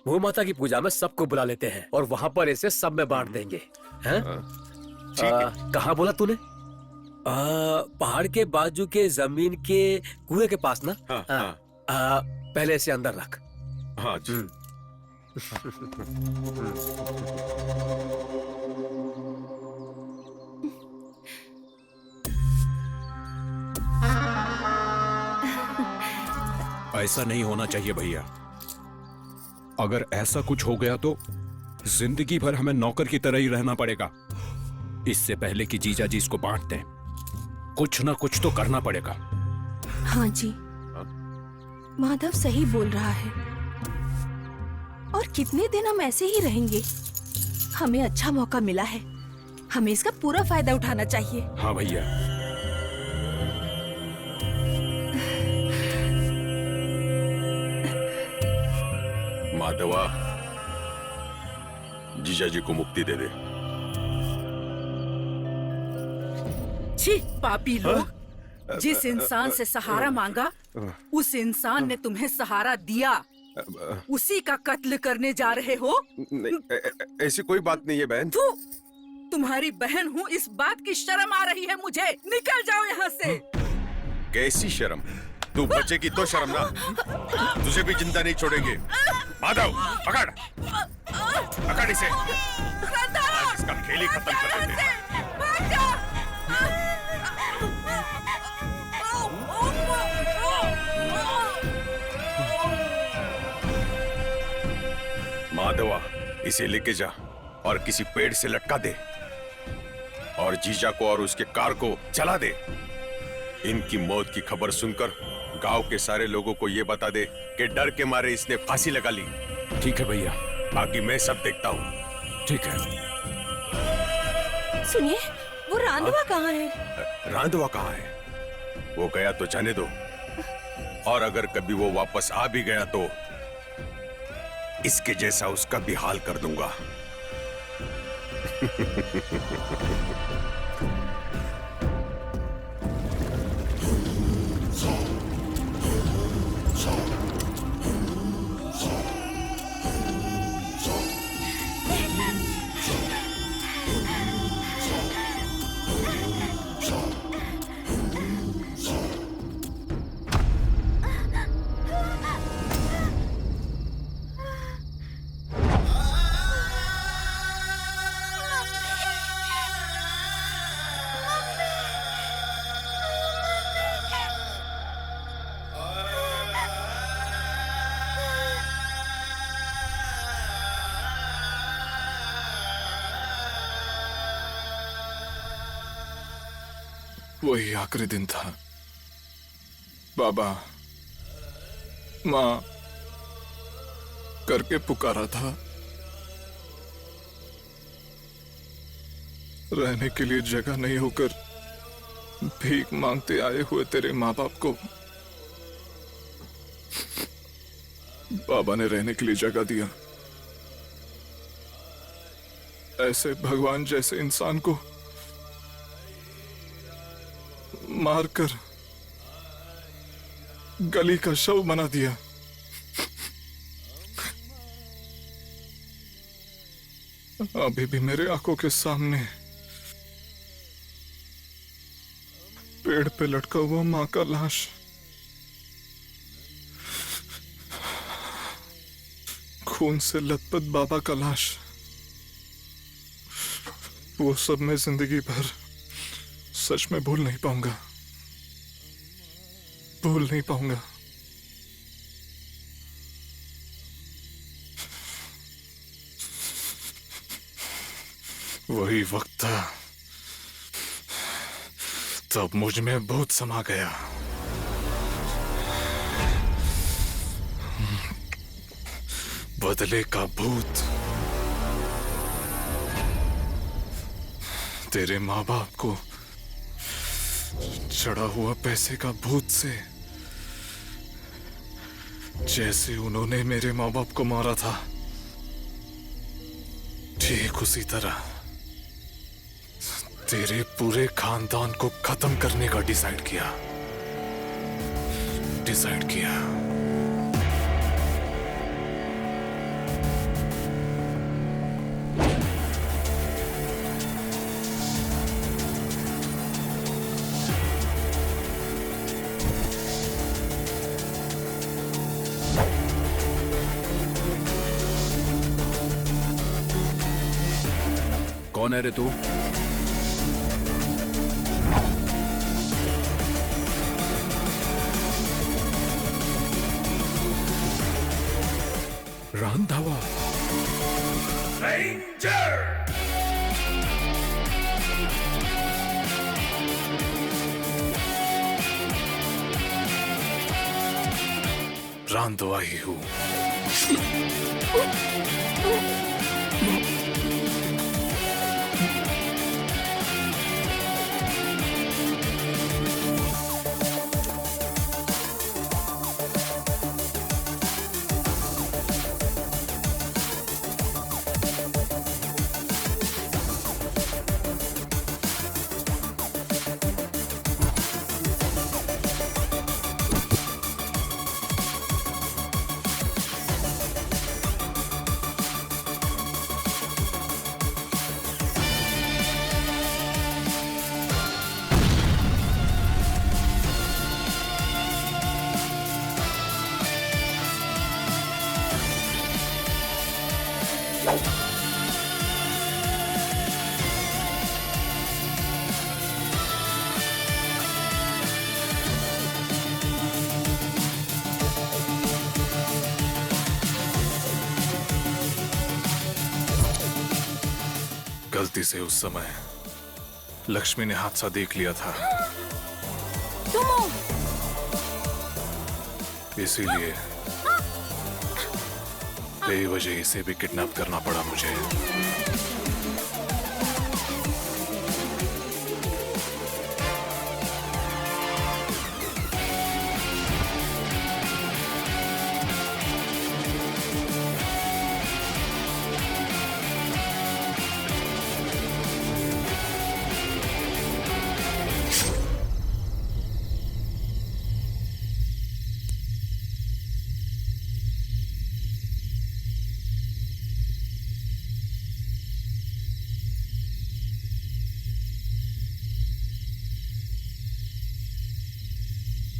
भूमाता की पूजा में सबको बुला लेते हैं और वहां पर इसे सब में बांट देंगे। हैं? कहाँ बोला तूने? पहाड़ के बाजू के जमीन के कुएं के पास ना? पहले इसे अंदर रख। हाँ जी। ऐसा नहीं होना चाहिए भैया। अगर ऐसा कुछ हो गया तो जिंदगी भर हमें नौकर की तरह ही रहना पड़ेगा। इससे पहले कि जीजा जी इसको बांट दें, कुछ ना कुछ तो करना पड़ेगा। हाँ जी, माधव सही बोल रहा है। और कितने दिन हम ऐसे ही रहेंगे? हमें अच्छा मौका मिला है, हमें इसका पूरा फायदा उठाना चाहिए। हाँ भैया। माधवा, जीजा जी को मुक्ति दे दे। छी पापी लोग, जिस इंसान से सहारा मांगा उस इंसान ने तुम्हें सहारा दिया, उसी का कत्ल करने जा रहे हो। ऐसी कोई बात नहीं है बहन। तू तुम्हारी बहन हूँ, इस बात की शर्म आ रही है मुझे। निकल जाओ यहाँ से। कैसी शर्म? तू बचेगी तो शर्म ना, तुझे भी जिंदा नहीं छोड़ेंगे। माधव, पकड़ पकड़ इसे, आज इसका खेल ही खत्म कर देते हैं। माधवा, इसे लेके जा और किसी पेड़ से लटका दे और जीजा को और उसके कार को जला दे। इनकी मौत की खबर सुनकर गांव के सारे लोगों को ये बता दे कि डर के मारे इसने फांसी लगा ली। ठीक है भैया। बाकी मैं सब देखता हूँ। ठीक है। सुनिए, वो रांधवा कहाँ है? रांधवा कहाँ है? वो गया तो जाने दो, और अगर कभी वो वापस आ भी गया तो इसके जैसा उसका भी हाल कर दूंगा। वही आखिरी दिन था। बाबा माँ करके पुकारा था। रहने के लिए जगह नहीं होकर भीख मांगते आए हुए तेरे माँ बाप को बाबा ने रहने के लिए जगह दिया। ऐसे भगवान जैसे इंसान को मारकर गली का शव बना दिया। अभी भी मेरे आंखों के सामने पेड़ पे लटका हुआ मां का लाश, खून से लथपथ बाबा का लाश, वो सब मैं जिंदगी भर सच में भूल नहीं पाऊंगा, भूल नहीं पाऊंगा। वही वक्त था तब मुझ में भूत समा गया। बदले का भूत। तेरे माँ बाप को चढ़ा हुआ पैसे का भूत से, जैसे उन्होंने मेरे माँ बाप को मारा था, ठीक उसी तरह तेरे पूरे खानदान को खत्म करने का डिसाइड किया। कौन है रे तू? रांधावा। रांधवा ही हूं। गलती से उस समय लक्ष्मी ने हादसा देख लिया था, इसीलिए बेवजह इसे भी किडनैप करना पड़ा मुझे।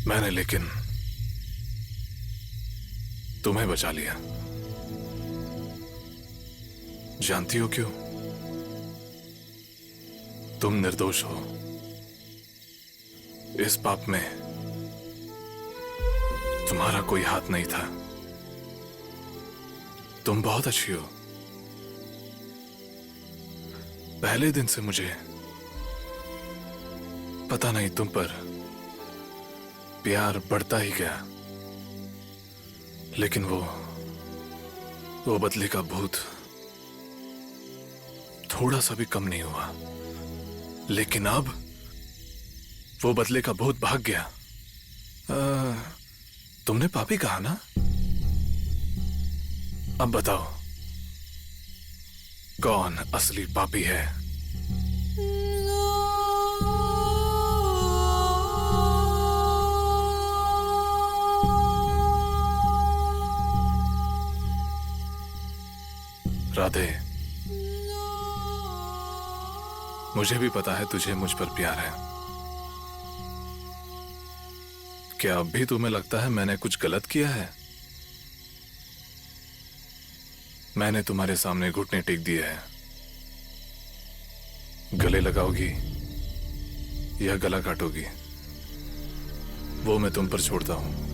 मैंने लेकिन तुम्हें बचा लिया। जानती हो क्यों? तुम निर्दोष हो। इस पाप में तुम्हारा कोई हाथ नहीं था। तुम बहुत अच्छी हो। पहले दिन से मुझे पता नहीं तुम पर प्यार बढ़ता ही गया, लेकिन वो बदले का भूत थोड़ा सा भी कम नहीं हुआ। लेकिन अब वो बदले का भूत भाग गया। तुमने पापी कहा ना? अब बताओ कौन असली पापी है? राधे, मुझे भी पता है तुझे मुझ पर प्यार है। क्या अब भी तुम्हें लगता है मैंने कुछ गलत किया है? मैंने तुम्हारे सामने घुटने टेक दिए हैं। गले लगाओगी या गला काटोगी, वो मैं तुम पर छोड़ता हूं।